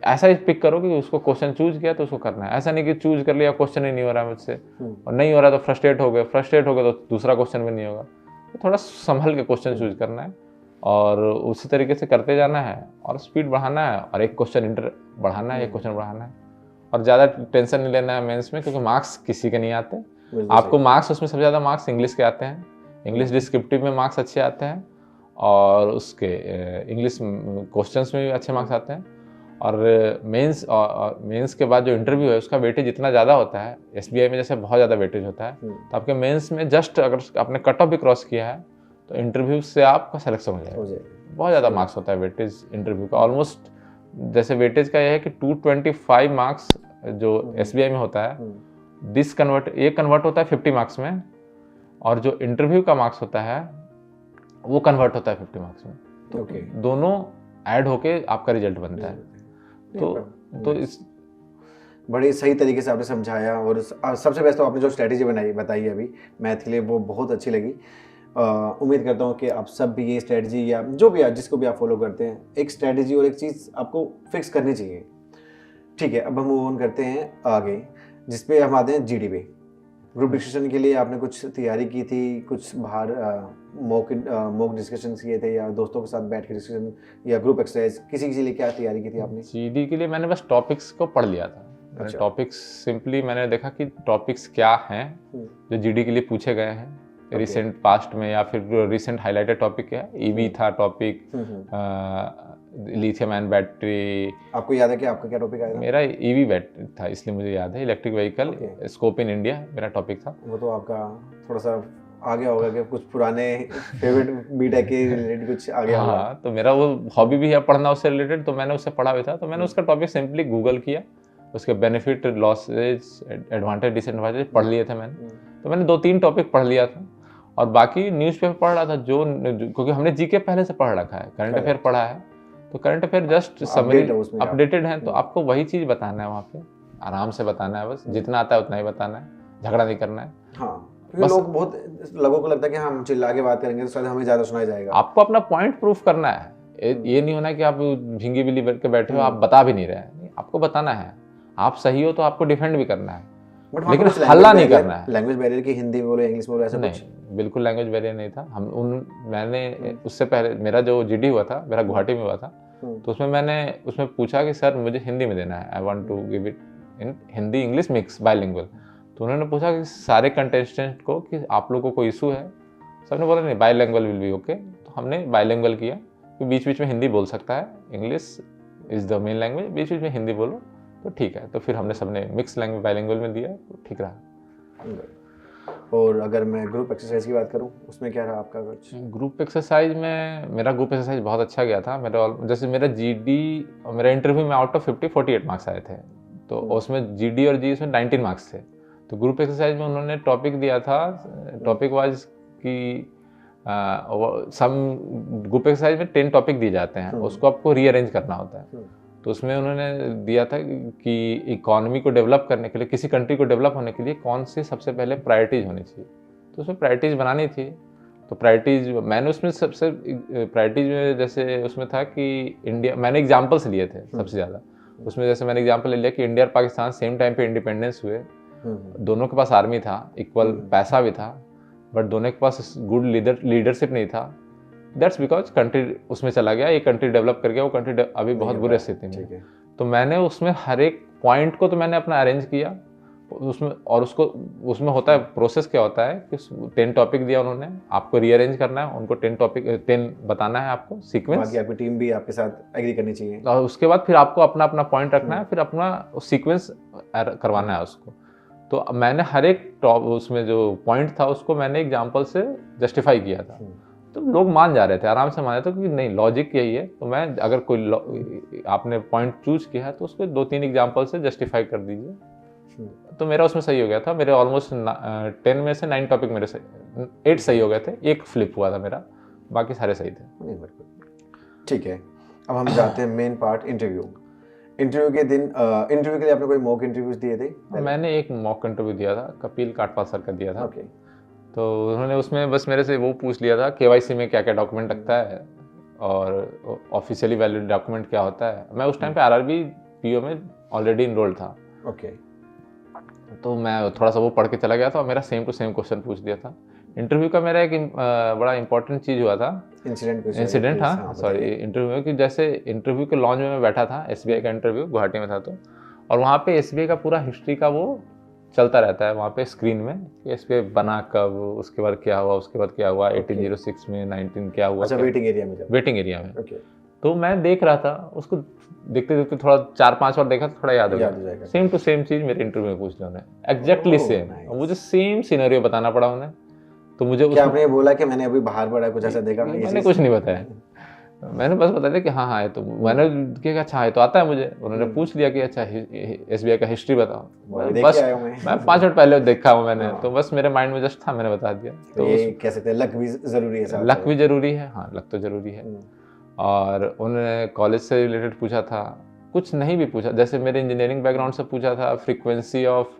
ऐसा ही पिक करो कि उसको क्वेश्चन चूज किया तो उसको करना है। ऐसा नहीं कि चूज कर लिया, क्वेश्चन ही नहीं हो रहा है मुझसे, और नहीं हो रहा तो फ्रस्ट्रेट हो गए तो दूसरा क्वेश्चन भी नहीं होगा। तो थोड़ा संभल के क्वेश्चन चूज करना है और उसी तरीके से करते जाना है और स्पीड बढ़ाना है और एक क्वेश्चन बढ़ाना है, एक क्वेश्चन बढ़ाना है। और ज़्यादा टेंशन नहीं लेना है मेंस में, क्योंकि मार्क्स किसी के नहीं आते। आपको मार्क्स, उसमें सबसे ज़्यादा मार्क्स इंग्लिश के आते हैं। इंग्लिश डिस्क्रिप्टिव में मार्क्स अच्छे आते हैं और उसके इंग्लिश क्वेश्चंस में भी अच्छे मार्क्स आते हैं। और मेंस के बाद जो इंटरव्यू है उसका वेटेज इतना ज़्यादा होता है, एसबीआई में जैसे बहुत ज़्यादा वेटेज होता है, तो आपके मेंस में जस्ट अगर आपने कट ऑफ भी क्रॉस किया है तो इंटरव्यू से आपका सिलेक्शन हो जाएगा। बहुत ज़्यादा मार्क्स होता है वेटेज इंटरव्यू का। ऑलमोस्ट जैसे वेटेज का यह है कि 225 मार्क्स जो एसबीआई में होता है, ये कन्वर्ट होता है 50 मार्क्स में, और जो इंटरव्यू का मार्क्स होता है वो कन्वर्ट होता है 50 मार्क्स में। दोनों ऐड होके आपका रिजल्ट बनता है। तो इस बड़ी सही तरीके से आपने समझाया, और सबसे बेस्ट तो आपने जो स्ट्रेटेजी बताई अभी मैथ के लिए, वो बहुत अच्छी लगी। उम्मीद करता हूँ कि आप सब भी ये स्ट्रेटजी या जो भी जिसको भी आप फॉलो करते हैं, एक स्ट्रेटजी और एक चीज़ आपको फिक्स करनी चाहिए। ठीक है, अब हम मूव ऑन करते हैं आगे, जिसपे हम आते हैं जीडी पे। ग्रुप डिस्कशन के लिए आपने कुछ तैयारी की थी, कुछ बाहर मॉक डिस्कशन किए थे, या दोस्तों के साथ बैठ के डिस्कशन, या ग्रुप एक्सरसाइज, किसी के लिए क्या तैयारी की थी आपने? जीडी के लिए मैंने बस टॉपिक्स को पढ़ लिया था। अच्छा। टॉपिक्स सिंपली मैंने देखा कि टॉपिक्स क्या हैं जो जीडी के लिए पूछे गए हैं रिसेंट पास्ट में, या फिर रिसेंट हाईलाइटेड टॉपिक क्या है। ईवी था टॉपिक, लिथियम आयन बैटरी। आपको याद है कि आपका क्या टॉपिक आया था? मेरा ईवी बैटरी था, इसलिए मुझे याद है। Electric vehicle scope in India मेरा टॉपिक था। वो तो आपका थोड़ा सा आ गया होगा कि कुछ पुराने फेवरेट बीटेक के रिलेटेड कुछ आ गया होगा। हाँ, तो मेरा वो हॉबी भी है पढ़ना उससे रिलेटेड, तो मैंने उससे पढ़ा भी था। तो मैंने उसका टॉपिक सिंपली गूगल किया, उसके बेनिफिट, लॉसेज, एडवांटेज, डिसएडवांटेज पढ़ लिए थे मैंने। तो मैंने 2-3 टॉपिक पढ़ लिया था, और बाकी न्यूज़पेपर पढ़ रहा था क्योंकि हमने जीके पहले से पढ़ रखा है, करंट अफेयर पढ़ा है, तो current affair just summary updated है। तो आपको वही चीज़ बताना है, वहाँ पे आराम से बताना है, बस जितना आता है उतना ही बताना है, झगड़ा नहीं करना है। हाँ, लोगों को लगता है कि हम चिल्ला के बात करेंगे तो शायद हमें ज़्यादा सुनाया जाएगा। आपको अपना पॉइंट प्रूफ करना है। ये नहीं होना कि आप झिंगी बिल्ली बन के बैठे हो, आप बता भी नहीं रहे हैं। आपको बताना है, आप सही हो तो आपको डिफेंड भी करना है, लेकिन हल्ला नहीं करना है। लैंग्वेज बैरियर की हिंदी में बोलो, इंग्लिश में बोलो, ऐसा कुछ बिल्कुल लैंग्वेज बैरियर नहीं था। मैंने उससे पहले मेरा जो जीडी हुआ था, मेरा गुवाहाटी में हुआ था, तो उसमें पूछा कि सर मुझे हिंदी में देना है, I want to give it in Hindi English mix bilingual. तो उन्होंने पूछा कि सारे कंटेस्टेंट को कि आप लोगों को कोई इशू है? सबने बोला नहीं, बाइलिंगुअल विल बी ओके। तो हमने बाइलिंगुअल किया कि बीच बीच में हिंदी बोल सकता है, English is the main language, बीच बीच में हिंदी बोलो तो ठीक है। तो फिर हमने सबने मिक्स लैंग्वेज बाइलिंगुअल में दिया, तो ठीक रहा। और अगर मैं ग्रुप एक्सरसाइज की बात करूं, उसमें क्या रहा आपका कुछ? ग्रुप एक्सरसाइज में मेरा ग्रुप एक्सरसाइज बहुत अच्छा गया था। जैसे मेरा जीडी और मेरा इंटरव्यू में आउट ऑफ 50 48 मार्क्स आए थे, तो उसमें जीडी और जी उसमें 19 मार्क्स थे। तो ग्रुप एक्सरसाइज में उन्होंने टॉपिक दिया था, टॉपिक वाइज कि सम ग्रुप एक्सरसाइज में 10 टॉपिक दिए जाते हैं, उसको आपको रीअरेंज करना होता है। तो उसमें उन्होंने दिया था कि इकोनॉमी को डेवलप करने के लिए, किसी कंट्री को डेवलप होने के लिए कौन सी सबसे पहले प्रायोरिटीज़ होनी चाहिए। तो उसमें प्रायोरिटीज़ बनानी थी। तो प्रायोरिटीज़ मैंने उसमें सबसे प्रायोरिटीज़ में जैसे उसमें था कि इंडिया, मैंने एग्जाम्पल्स लिए थे सबसे ज़्यादा। उसमें जैसे मैंने एग्जाम्पल ले लिया कि इंडिया और पाकिस्तान सेम टाइम पे इंडिपेंडेंस हुए, दोनों के पास आर्मी था, इक्वल पैसा भी था, बट दोनों के पास गुड लीडरशिप नहीं था। दैट्स बिकॉज कंट्री उसमें चला गया, ये कंट्री डेवलप कर गया, वो कंट्री अभी बहुत बुरे स्थिति में है। तो मैंने उसमें हर एक पॉइंट को तो मैंने अपना अरेंज किया उसमें, और उसमें होता है प्रोसेस क्या होता है कि 10 टॉपिक दिया उन्होंने, आपको रीअरेंज करना है, उनको 10 बताना है आपको सीक्वेंस। बाकी आपकी टीम भी आपके साथ एग्री करनी चाहिए, और उसके बाद फिर आपको अपना अपना पॉइंट रखना है, फिर अपना सीक्वेंस करवाना है उसको। तो मैंने हर एक उसमें जो पॉइंट था उसको मैंने एग्जाम्पल से जस्टिफाई किया था। तो लोग मान जा रहे थे, आराम से मान रहे थे कि नहीं लॉजिक यही है। तो मैं अगर कोई आपने पॉइंट चूज किया है तो उसको 2-3 एग्जाम्पल से जस्टिफाई कर दीजिए, तो मेरा उसमें सही हो गया था। मेरे ऑलमोस्ट 10 में से 9 टॉपिक मेरे 8 सही हो गए थे, एक फ्लिप हुआ था मेरा, बाकी सारे सही थे। नहीं, बिल्कुल ठीक है। अब हम जाते हैं मेन पार्ट, इंटरव्यू। इंटरव्यू के दिन इंटरव्यू के लिए आपने कोई मॉक इंटरव्यूज दिए थे? मैंने एक मॉक इंटरव्यू दिया था, कपिल काटपाल सर का दिया था। ओके। तो उन्होंने उसमें बस मेरे से वो पूछ लिया था केवाईसी में क्या क्या डॉक्यूमेंट लगता है और ऑफिशियली वैलिड डॉक्यूमेंट क्या होता है। मैं उस टाइम पे आरआरबी पीओ में ऑलरेडी इनरोल्ड था। ओके। तो मैं थोड़ा सा वो पढ़ के चला गया था और मेरा सेम टू सेम क्वेश्चन पूछ दिया था। इंटरव्यू का मेरा एक बड़ा इंपॉर्टेंट चीज़ हुआ था, इंसिडेंट। हाँ सॉरी, इंटरव्यू में कि जैसे इंटरव्यू के लॉन्च में मैं बैठा था, एसबीआई का इंटरव्यू गुवाहाटी में था, तो और वहाँ पे एसबीआई का पूरा हिस्ट्री का वो चलता रहता है वहाँ पे स्क्रीन में, एसबीआई बना कब, उसके बाद क्या हुआ, उसके बाद क्या हुआ, 1806 में 19 क्या हुआ। अच्छा, वेटिंग एरिया में? वेटिंग एरिया में। ओके। तो मैं देख रहा था उसको, देखते देखते थोड़ा 4-5 बार देखा तो थोड़ा याद हो गया। सेम टू सेम चीज़ मेरे इंटरव्यू में पूछ लिया उन्हें, एग्जैक्टली सेम। मुझे सेम सिनेरियो बताना पड़ा उन्हें। तो मुझे क्या आपने बोला कि मैंने अभी बाहर पढ़ा, कुछ ऐसा देखा? मैंने कुछ नहीं बताया, मैंने बस बता दिया कि हाँ हाँ है। तो मैंने कहा अच्छा है तो आता है मुझे। उन्होंने पूछ लिया कि अच्छा एसबीआई का हिस्ट्री बताओ। बस मैं 5 मिनट पहले देखा हूँ मैंने, तो बस मेरे माइंड में जस्ट था, मैंने बता दिया। तो ये कह सकते हैं लक भी जरूरी है? लक भी जरूरी है, हाँ लक तो जरूरी है। और उन्होंने कॉलेज से रिलेटेड पूछा था, कुछ नहीं भी पूछा, जैसे मेरे इंजीनियरिंग बैकग्राउंड से पूछा था, फ्रीक्वेंसी ऑफ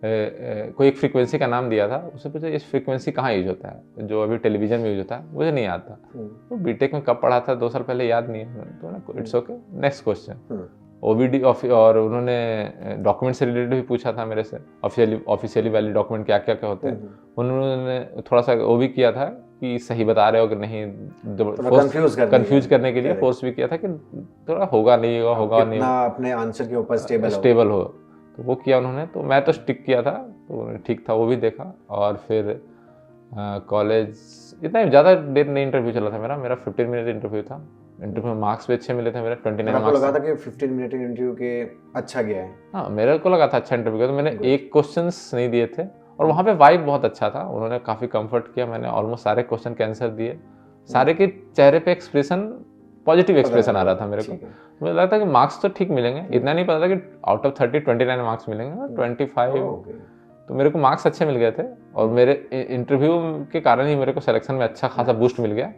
कोई एक फ्रीक्वेंसी का नाम दिया था, उससे पूछा इस फ्रीक्वेंसी कहाँ यूज होता है, जो अभी टेलीविजन में यूज होता है, मुझे नहीं आता। तो बीटेक में कब पढ़ा था, 2 साल पहले, याद नहीं है। तो इट्स ओके, नेक्स्ट क्वेश्चन। ओवीडी और उन्होंने डॉक्यूमेंट से रिलेटेड भी पूछा था मेरे से, ऑफिशियली वैलिड डॉक्यूमेंट क्या क्या क्या होते हैं। उन्होंने थोड़ा सा वो भी किया था कि सही बता रहे हो कि नहीं, कंफ्यूज करने के लिए फोर्स भी किया था कि थोड़ा होगा नहीं होगा नहीं, अपने आंसर के ऊपर स्टेबल हो, तो वो किया उन्होंने। तो मैं तो स्टिक किया था, तो ठीक था, वो भी देखा। और फिर कॉलेज इतना ज़्यादा देर नहीं इंटरव्यू चला था मेरा 15 मिनट इंटरव्यू था। इंटरव्यू में मार्क्स भी अच्छे मिले थे मेरे, 29 मार्क्स। आपको लगा था कि 15 मिनट इंटरव्यू के अच्छा गया है? हाँ, मेरे को लगा था अच्छा इंटरव्यू का। तो मैंने एक क्वेश्चंस नहीं दिए थे और वहाँ पे वाइब बहुत अच्छा था, उन्होंने काफ़ी कंफर्ट किया। मैंने ऑलमोस्ट सारे क्वेश्चन के आंसर दिए, सारे के चेहरे पे एक्सप्रेशन, पॉजिटिव एक्सप्रेशन आ रहा था मेरे को। मुझे लगता था कि मार्क्स तो ठीक मिलेंगे, इतना नहीं पता था कि आउट ऑफ 30 29 मार्क्स मिलेंगे, 25। तो मेरे को मार्क्स अच्छे मिल गए थे और मेरे इंटरव्यू के कारण ही मेरे को सिलेक्शन में अच्छा खासा बूस्ट मिल गया।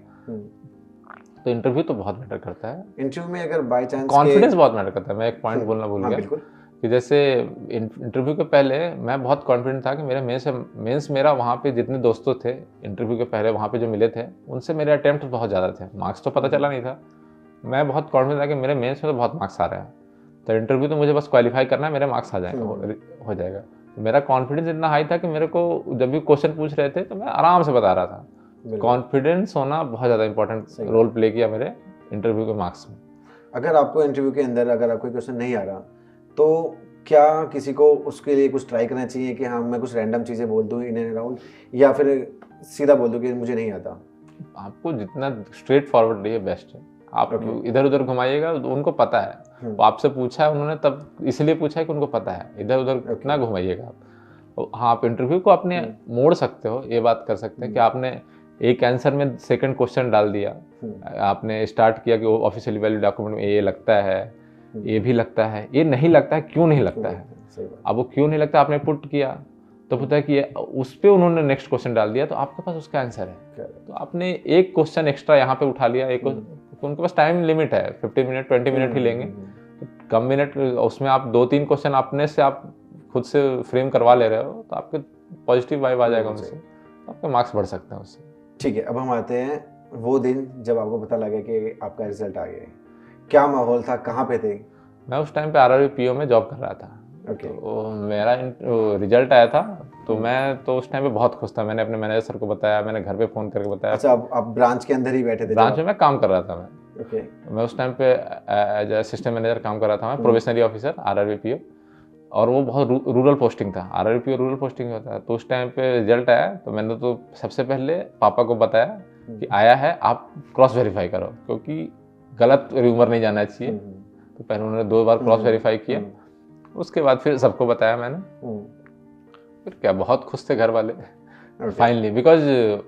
तो इंटरव्यू तो बहुत मैटर करता है। इंटरव्यू में अगर बाय चांस कॉन्फिडेंस बहुत मैटर करता है। मैं एक पॉइंट बोलना भूल गया कि जैसे इंटरव्यू के पहले मैं बहुत कॉन्फिडेंट था कि मेरे मेंस मेरा वहाँ पे जितने दोस्तों थे इंटरव्यू के पहले वहाँ पे जो मिले थे, उनसे मेरे अटेम्प्ट बहुत ज़्यादा थे। मार्क्स तो पता चला नहीं था, मैं बहुत कॉन्फिडेंट था कि मेरे मेंस में तो बहुत मार्क्स आ रहे हैं, तो इंटरव्यू तो मुझे बस क्वालिफाई करना है, मेरे मार्क्स आ जाएंगे, हो जाएगा। तो मेरा कॉन्फिडेंस इतना हाई था कि मेरे को जब भी क्वेश्चन पूछ रहे थे तो मैं आराम से बता रहा था। कॉन्फिडेंस होना बहुत ज़्यादा इंपॉर्टेंट रोल प्ले किया मेरे इंटरव्यू के मार्क्स में। अगर आपको इंटरव्यू के अंदर अगर आपको क्वेश्चन नहीं आ रहा, तो क्या किसी को उसके लिए कुछ ट्राई करना चाहिए कि हाँ मैं कुछ रैंडम चीज़ें बोल दूँ इन एंड अराउंड, या फिर सीधा बोल दूँ कि मुझे नहीं आता? आपको जितना स्ट्रेट फॉरवर्ड रहिए बेस्ट है। आप इधर उधर घुमाइएगा, उनको पता है, वो आपसे पूछा है उन्होंने, तब इसलिए पूछा है कि उनको पता है। इधर उधर कितना घुमाइएगा आप। हाँ, आप इंटरव्यू को अपने मोड़ सकते हो, ये बात कर सकते हैं कि आपने एक आंसर में सेकंड क्वेश्चन डाल दिया, आपने स्टार्ट किया कि वो ऑफिशियली वैलिड डॉक्यूमेंट में ये लगता है, ये भी लगता है, ये नहीं लगता है, क्यों नहीं लगता है। अब वो क्यों नहीं लगता आपने पुट किया, तो पता है कि उस पर उन्होंने नेक्स्ट क्वेश्चन डाल दिया, तो आपके पास उसका आंसर है। तो आपने एक क्वेश्चन एक्स्ट्रा यहाँ पे उठा लिया, एक तो उनके पास टाइम लिमिट है, 15 मिनट 20 मिनट ही लेंगे, कम मिनट, उसमें आप 2-3 क्वेश्चन अपने से आप खुद से फ्रेम करवा ले रहे हो, तो आपके पॉजिटिव वाइब आ जाएगा उनसे, तो आपके मार्क्स बढ़ सकते हैं उससे। ठीक है, अब हम आते हैं वो दिन जब आपको पता लगा कि आपका रिजल्ट आ गया है। क्या माहौल था, कहाँ पे थे? मैं उस टाइम पे आरआरबी पीओ में जॉब कर रहा था। तो मेरा रिजल्ट आया था, तो मैं तो उस टाइम पे बहुत खुश था। मैंने अपने मैनेजर सर को बताया, मैंने घर पे फ़ोन करके बताया। अच्छा, आप ब्रांच के अंदर ही बैठे थे? ब्रांच में मैं काम कर रहा था मैं। ओके। मैं उस टाइम पे एज असिस्टेंट मैनेजर काम कर रहा था मैं, प्रोबेशनरी ऑफिसर आरआरबी पीओ, और वो बहुत रूरल पोस्टिंग था। आरआरबी पीओ रूरल पोस्टिंग होता है। तो उस टाइम पे रिजल्ट आया, तो मैंने तो सबसे पहले पापा को बताया कि आया है, आप क्रॉस वेरीफाई करो, क्योंकि गलत रूमर नहीं जाना चाहिए। तो पहले उन्होंने 2 बार क्रॉस वेरीफाई किया, उसके बाद फिर सबको बताया मैंने। फिर क्या, बहुत खुश थे घर वाले फाइनली, बिकॉज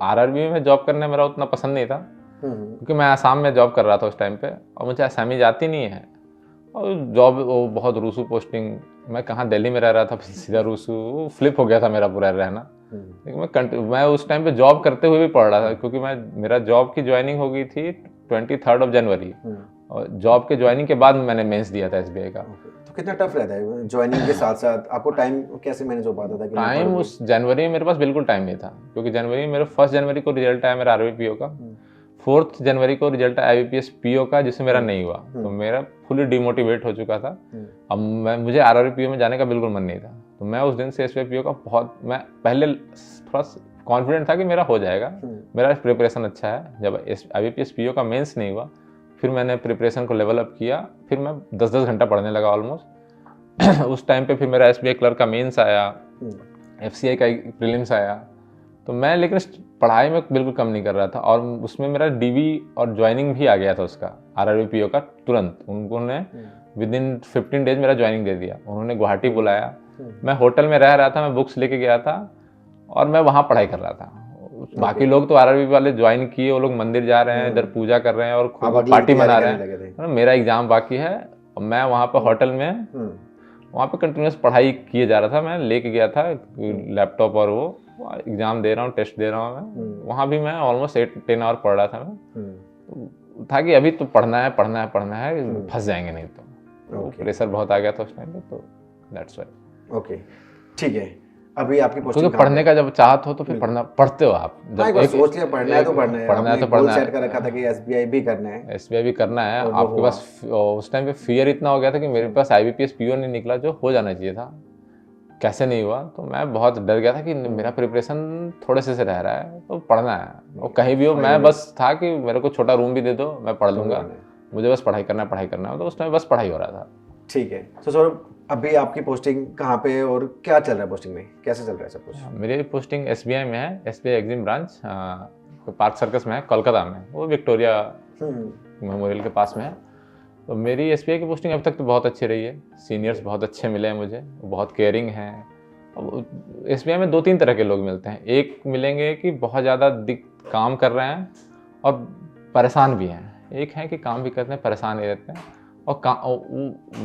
आरआरबी में जॉब करने मेरा उतना पसंद नहीं था, क्योंकि मैं आसाम में जॉब कर रहा था उस टाइम पे, और मुझे आसामी आती नहीं है। और जॉब वो बहुत रूसू पोस्टिंग, मैं कहाँ दिल्ली में रह रहा था सीधा रूसू फ्लिप हो गया था मेरा पूरा रहना। लेकिन मैं उस टाइम पे जॉब करते हुए भी पढ़ रहा था, क्योंकि मेरा जॉब की ज्वाइनिंग हो गई थी 23 जनवरी, और जॉब के ज्वाइनिंग के बाद मैंने मेंस दिया था एसबीआई का। तो कितना टफ रहता है ज्वाइनिंग के साथ साथ, आपको टाइम कैसे मैनेज हो पाता था? कि टाइम उस जनवरी में मेरे पास बिल्कुल टाइम नहीं था, क्योंकि जनवरी में मेरा 1 जनवरी को रिजल्ट आया मेरा आरबीपीओ का, 4 जनवरी को रिजल्ट आया आईबीपीएस पीओ का, जिसमें मेरा नहीं हुआ। तो मेरा फुली डिमोटिवेट हो चुका था। अब मुझे आरआरबीपीओ में जाने का बिल्कुल मन नहीं था। तो मैं उस दिन से एसबीआई पीओ का मैं पहले थोड़ा कॉन्फिडेंट था कि मेरा हो जाएगा, मेरा प्रिपरेशन अच्छा है। जब आईबीपीएस पीओ का मेंस नहीं हुआ, फिर मैंने प्रिपरेशन को लेवल अप किया, फिर मैं 10-10 घंटा पढ़ने लगा ऑलमोस्ट। उस टाइम पे फिर मेरा एसबीआई क्लर्क का मेंस आया, एफसीआई का प्रीलिम्स आया। तो मैं लेकिन पढ़ाई में बिल्कुल कम नहीं कर रहा था, और उसमें मेरा डीवी और ज्वाइनिंग भी आ गया था उसका, आरआरबीपीओ का तुरंत। उन्होंने विद इन 15 डेज मेरा ज्वाइनिंग दे दिया। उन्होंने गुवाहाटी बुलाया, मैं होटल में रह रहा था, मैं बुक्स लेके गया था और मैं वहाँ पढ़ाई कर रहा था। बाकी लोग तो आरआरबी वाले ज्वाइन किए, वो लोग मंदिर जा रहे हैं, इधर पूजा कर रहे हैं और पार्टी मना रहे हैं। मेरा एग्जाम बाकी है, और मैं वहाँ पे होटल में वहाँ पे कंटिन्यूस पढ़ाई किए जा रहा था। मैं लेके गया था लैपटॉप, और वो एग्जाम दे रहा हूँ, टेस्ट दे रहा हूँ मैं। वहाँ भी मैं ऑलमोस्ट 8-10 आवर पढ़ रहा था मैं। था कि अभी तो पढ़ना है पढ़ना है पढ़ना है, फंस जाएंगे नहीं तो। प्रेशर बहुत आ गया था उस टाइम पे, तो दैट्स व्हाई। ओके, ठीक है। अभी आपकी पोस्टिंग, क्योंकि पढ़ने का जब चाहत हो तो फिर पढ़ते हो आप। जब एक सोच लिया पढ़ना है तो पढ़ना है, पढ़ना है तो पढ़ना है, सेट कर रखा था कि एसबीआई भी करना है, एसबीआई भी करना है। आपके पास उस टाइम पे फियर इतना हो गया था कि मेरे पास आईबीपीएस पीओ नहीं निकला, जो हो जाना चाहिए था, कैसे नहीं हुआ। तो मैं बहुत डर गया था कि मेरा प्रिपरेशन थोड़े से रह रहा है, तो पढ़ना है। और कहीं भी हो, मैं बस था कि मेरे को छोटा रूम भी दे दो, मैं पढ़ लूंगा, मुझे बस पढ़ाई करना है। तो उस टाइम बस पढ़ाई हो रहा था। ठीक है। तो सौरभ, अभी आपकी पोस्टिंग कहाँ पे और क्या चल रहा है पोस्टिंग में, कैसे चल रहा है सब कुछ? मेरी पोस्टिंग एसबीआई में है, SBI EXIM branch park circus में है, कोलकाता में, वो विक्टोरिया मेमोरियल के पास में है। तो मेरी एसबीआई की पोस्टिंग अब तक तो बहुत अच्छी रही है, सीनियर्स बहुत अच्छे मिले हैं मुझे, बहुत केयरिंग हैं। अब एसबीआई में 2-3 तरह के लोग मिलते हैं। एक मिलेंगे कि बहुत ज़्यादा काम कर रहे हैं और परेशान भी हैं, एक है कि काम भी करते हैं, परेशान नहीं रहते हैं। और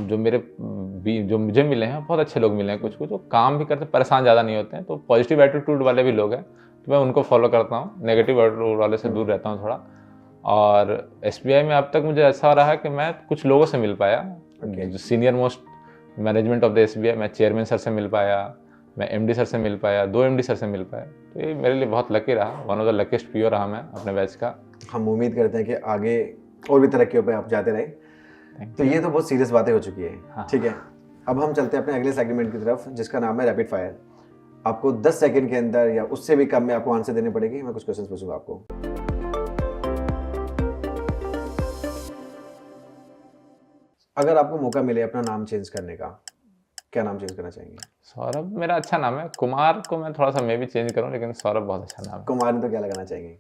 जो मुझे मिले हैं बहुत अच्छे लोग मिले हैं, कुछ जो काम भी करते, परेशान ज़्यादा नहीं होते हैं। तो पॉजिटिव एटीट्यूड वाले भी लोग हैं, तो मैं उनको फॉलो करता हूँ। नेगेटिव एटीट्यूड वाले से दूर रहता हूँ थोड़ा। और एसबीआई में अब तक मुझे ऐसा रहा कि मैं कुछ लोगों से मिल पाया, जो senior most management of the SBI. मैं चेयरमैन सर से मिल पाया, मैं एमडी सर से मिल पाया, 2 एमडी सर से मिल पाया। तो ये मेरे लिए बहुत लकी रहा, one of the luckiest PO रहा मैं अपने बैच का। हम उम्मीद करते हैं कि आगे और भी तरक्कियों पे आप जाते रहे। तो ये तो बहुत सीरियस बातें हो चुकी है। हाँ। ठीक है, अब हम चलते हैं अपने अगले सेगमेंट की तरफ, जिसका नाम है रैपिड फायर। आपको 10 सेकंड के अंदर या उससे भी कम में आपको आंसर देने पड़ेगी। मैं कुछ क्वेश्चंस पूछूंगा आपको। अगर आपको मौका मिले अपना नाम चेंज करने का, क्या नाम चेंज करना चाहेंगे? सौरभ मेरा अच्छा नाम है, कुमार को मैं थोड़ा सा मैं भी चेंज करूं, लेकिन सौरभ बहुत अच्छा नाम है। कुमार में तो क्या लगाना चाहेंगे?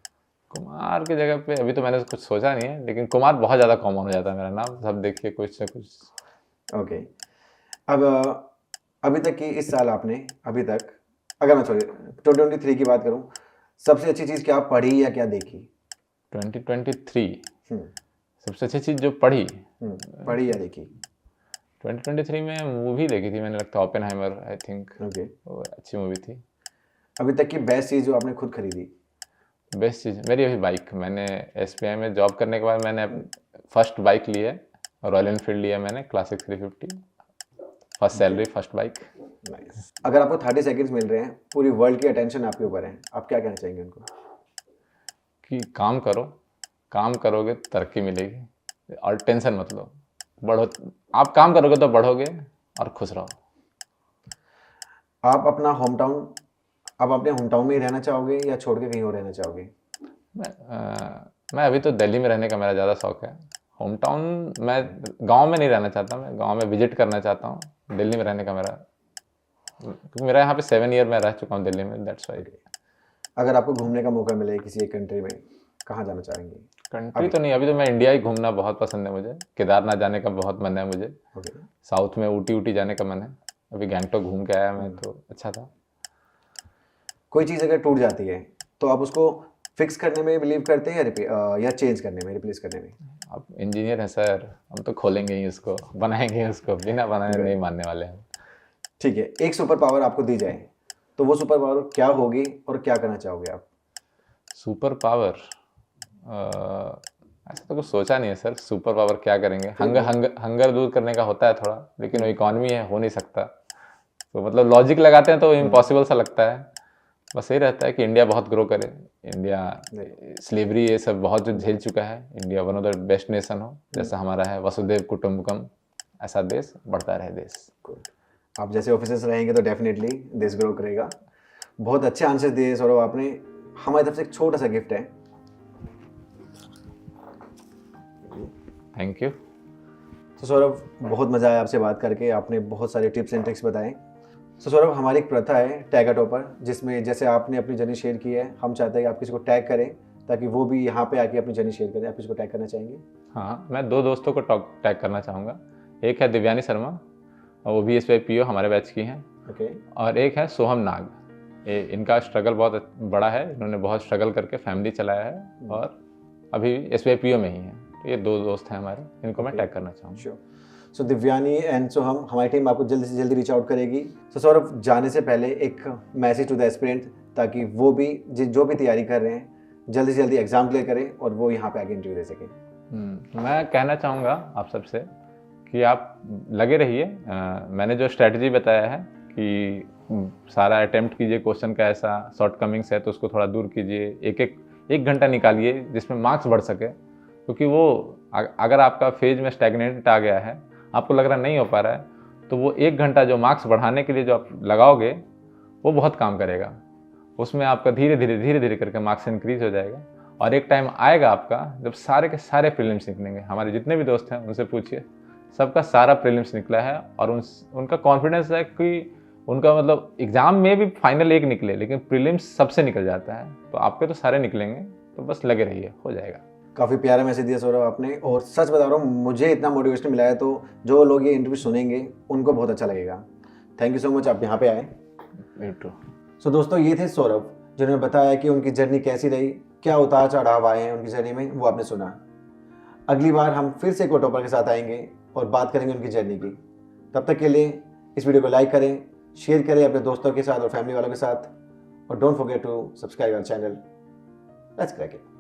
कुमार की जगह पे अभी तो मैंने कुछ सोचा नहीं है, लेकिन कुमार बहुत ज़्यादा कॉमन हो जाता है मेरा नाम, सब देखिए कुछ से कुछ। ओके, अब अभी तक की इस साल आपने अभी तक, अगर मैं 2023 की बात करूं, सबसे अच्छी चीज़ क्या पढ़ी या क्या देखी? 2023 सबसे अच्छी चीज़ जो पढ़ी या देखी? 2023 में मूवी देखी थी मैंने, लगता है ओपेनहाइमर, आई थिंक। ओके, वो अच्छी मूवी थी। अभी तक की बेस्ट चीज़ जो आपने खुद खरीदी? बेस्ट चीज़ मेरी अभी बाइक। मैंने एसबीआई में जॉब करने के बाद मैंने फर्स्ट बाइक ली है, रॉयल एनफील्ड लिया मैंने, classic 350, first salary, first bike. अगर आपको 30 सेकंड्स मिल रहे हैं, पूरी वर्ल्ड की अटेंशन आपके ऊपर है, आप क्या कहना चाहेंगे उनको? कि काम करो, काम करोगे तरक्की मिलेगी, और टेंशन मत लो, बढ़ो। आप काम करोगे तो बढ़ोगे और खुश रहो। आप अपना होम टाउन, आप अपने होम टाउन में ही रहना चाहोगे या छोड़ के कहीं और रहना चाहोगे? मैं अभी तो दिल्ली में रहने का मेरा ज़्यादा शौक है। होम टाउन, मैं गांव में नहीं रहना चाहता, मैं गांव में विजिट करना चाहता हूँ। दिल्ली में रहने का मेरा, क्योंकि मेरा यहाँ पे 7 ईयर मैं रह चुका हूँ दिल्ली में, दैट्स वाई। अगर आपको घूमने का मौका मिले किसी एक कंट्री में, कहाँ जाना चाहेंगे? कंट्री तो नहीं, अभी तो मैं इंडिया ही घूमना बहुत पसंद है मुझे। केदारनाथ जाने का बहुत मन है मुझे। साउथ में ऊटी जाने का मन है। अभी गैंगटॉक घूम के आया मैं, तो अच्छा था। कोई चीज़ अगर टूट जाती है तो आप उसको फिक्स करने में बिलीव करते हैं या चेंज करने में, रिप्लेस करने में? आप इंजीनियर हैं सर, हम तो खोलेंगे ही उसको, बनाएंगे ही उसको, बिना बनाए नहीं मानने वाले हैं। ठीक है, एक सुपर पावर आपको दी जाए तो वो सुपर पावर क्या होगी और क्या करना चाहोगे आप? सुपर पावर ऐसा तो कुछ सोचा नहीं है सर, सुपर पावर क्या करेंगे। हंगर दूर करने का होता है थोड़ा, लेकिन वो इकॉनमी है, हो नहीं सकता। तो मतलब लॉजिक लगाते हैं तो इम्पॉसिबल सा लगता है। बस यही रहता है कि इंडिया बहुत ग्रो करे, इंडिया स्लेवरी ये सब बहुत जो झेल चुका है, India one of the best nation हो, जैसा हमारा है वसुदेव कुटुंबकम, ऐसा देश बढ़ता रहे देश। आप जैसे ऑफिसर्स रहेंगे तो डेफिनेटली देश ग्रो करेगा। बहुत अच्छे आंसर दिए सौरभ आपने। हमारी तरफ से एक छोटा सा गिफ्ट है। Thank you. तो सौरभ, बहुत मज़ा आया आपसे बात करके, आपने बहुत सारे टिप्स एंड ट्रिक्स बताए। तो सौरभ, हमारी एक प्रथा है टैग अ टॉपर, जिसमें जैसे आपने अपनी जर्नी शेयर की है, हम चाहते हैं कि आप किसी को टैग करें ताकि वो भी यहाँ पे आके अपनी जर्नी शेयर करें। आप किसी को टैग करना चाहेंगे? हाँ, मैं 2 दोस्तों को टैग करना चाहूँगा। एक है दिव्यानी शर्मा, और वो भी SBI PO हमारे बैच की हैं। ओके। और एक है सोहम नाग। इनका स्ट्रगल बहुत बड़ा है, इन्होंने बहुत स्ट्रगल करके फैमिली चलाया है और अभी SBI PO में ही है। तो ये 2 दोस्त हैं हमारे, इनको मैं टैग करना चाहूँगा। श्योर। सो दिव्यानी एंड सोहम, हमारी टीम आपको जल्दी से जल्दी रीच आउट करेगी। सो सौरभ, जाने से पहले एक मैसेज टू द एस्पिरेंट, ताकि वो भी जो भी तैयारी कर रहे हैं जल्दी से जल्दी एग्जाम क्लियर करें और वो यहाँ पे आके इंटरव्यू दे सकें। मैं कहना चाहूँगा आप सबसे कि आप लगे रहिए। मैंने जो स्ट्रैटेजी बताया है कि सारा अटेम्प्ट कीजिए, क्वेश्चन का ऐसा शॉर्ट कमिंग्स है तो उसको थोड़ा दूर कीजिए, एक घंटा निकालिए जिसमें मार्क्स बढ़ सके। क्योंकि वो अगर आपका फेज में स्टैग्नेंट आ गया है, आपको लग रहा नहीं हो पा रहा है, तो वो 1 घंटा जो मार्क्स बढ़ाने के लिए जो आप लगाओगे वो बहुत काम करेगा। उसमें आपका धीरे धीरे करके मार्क्स इंक्रीज हो जाएगा। और एक टाइम आएगा आपका जब सारे के सारे प्रीलिम्स निकलेंगे। हमारे जितने भी दोस्त हैं उनसे पूछिए, सबका सारा प्रीलिम्स निकला है और उनका कॉन्फिडेंस है कि उनका मतलब एग्जाम में भी फाइनल 1 निकले, लेकिन प्रीलिम्स सबसे निकल जाता है। तो आपके तो सारे निकलेंगे, तो बस लगे रहिए, हो जाएगा। काफ़ी प्यारा मैसेज दिया सौरभ आपने, और सच बता रहा हूँ, मुझे इतना मोटिवेशन मिला है तो जो लोग ये इंटरव्यू सुनेंगे उनको बहुत अच्छा लगेगा। थैंक यू सो मच, आप यहाँ पे आए। सो दोस्तों, ये थे सौरभ, जिन्होंने बताया कि उनकी जर्नी कैसी रही, क्या उतार चढ़ाव आए हैं उनकी जर्नी में, वो आपने सुना। अगली बार हम फिर से एक टॉपर के साथ आएंगे और बात करेंगे उनकी जर्नी की। तब तक के लिए इस वीडियो को लाइक करें, शेयर करें अपने दोस्तों के साथ और फैमिली वालों के साथ, और don't forget to subscribe our channel. Let's crack it.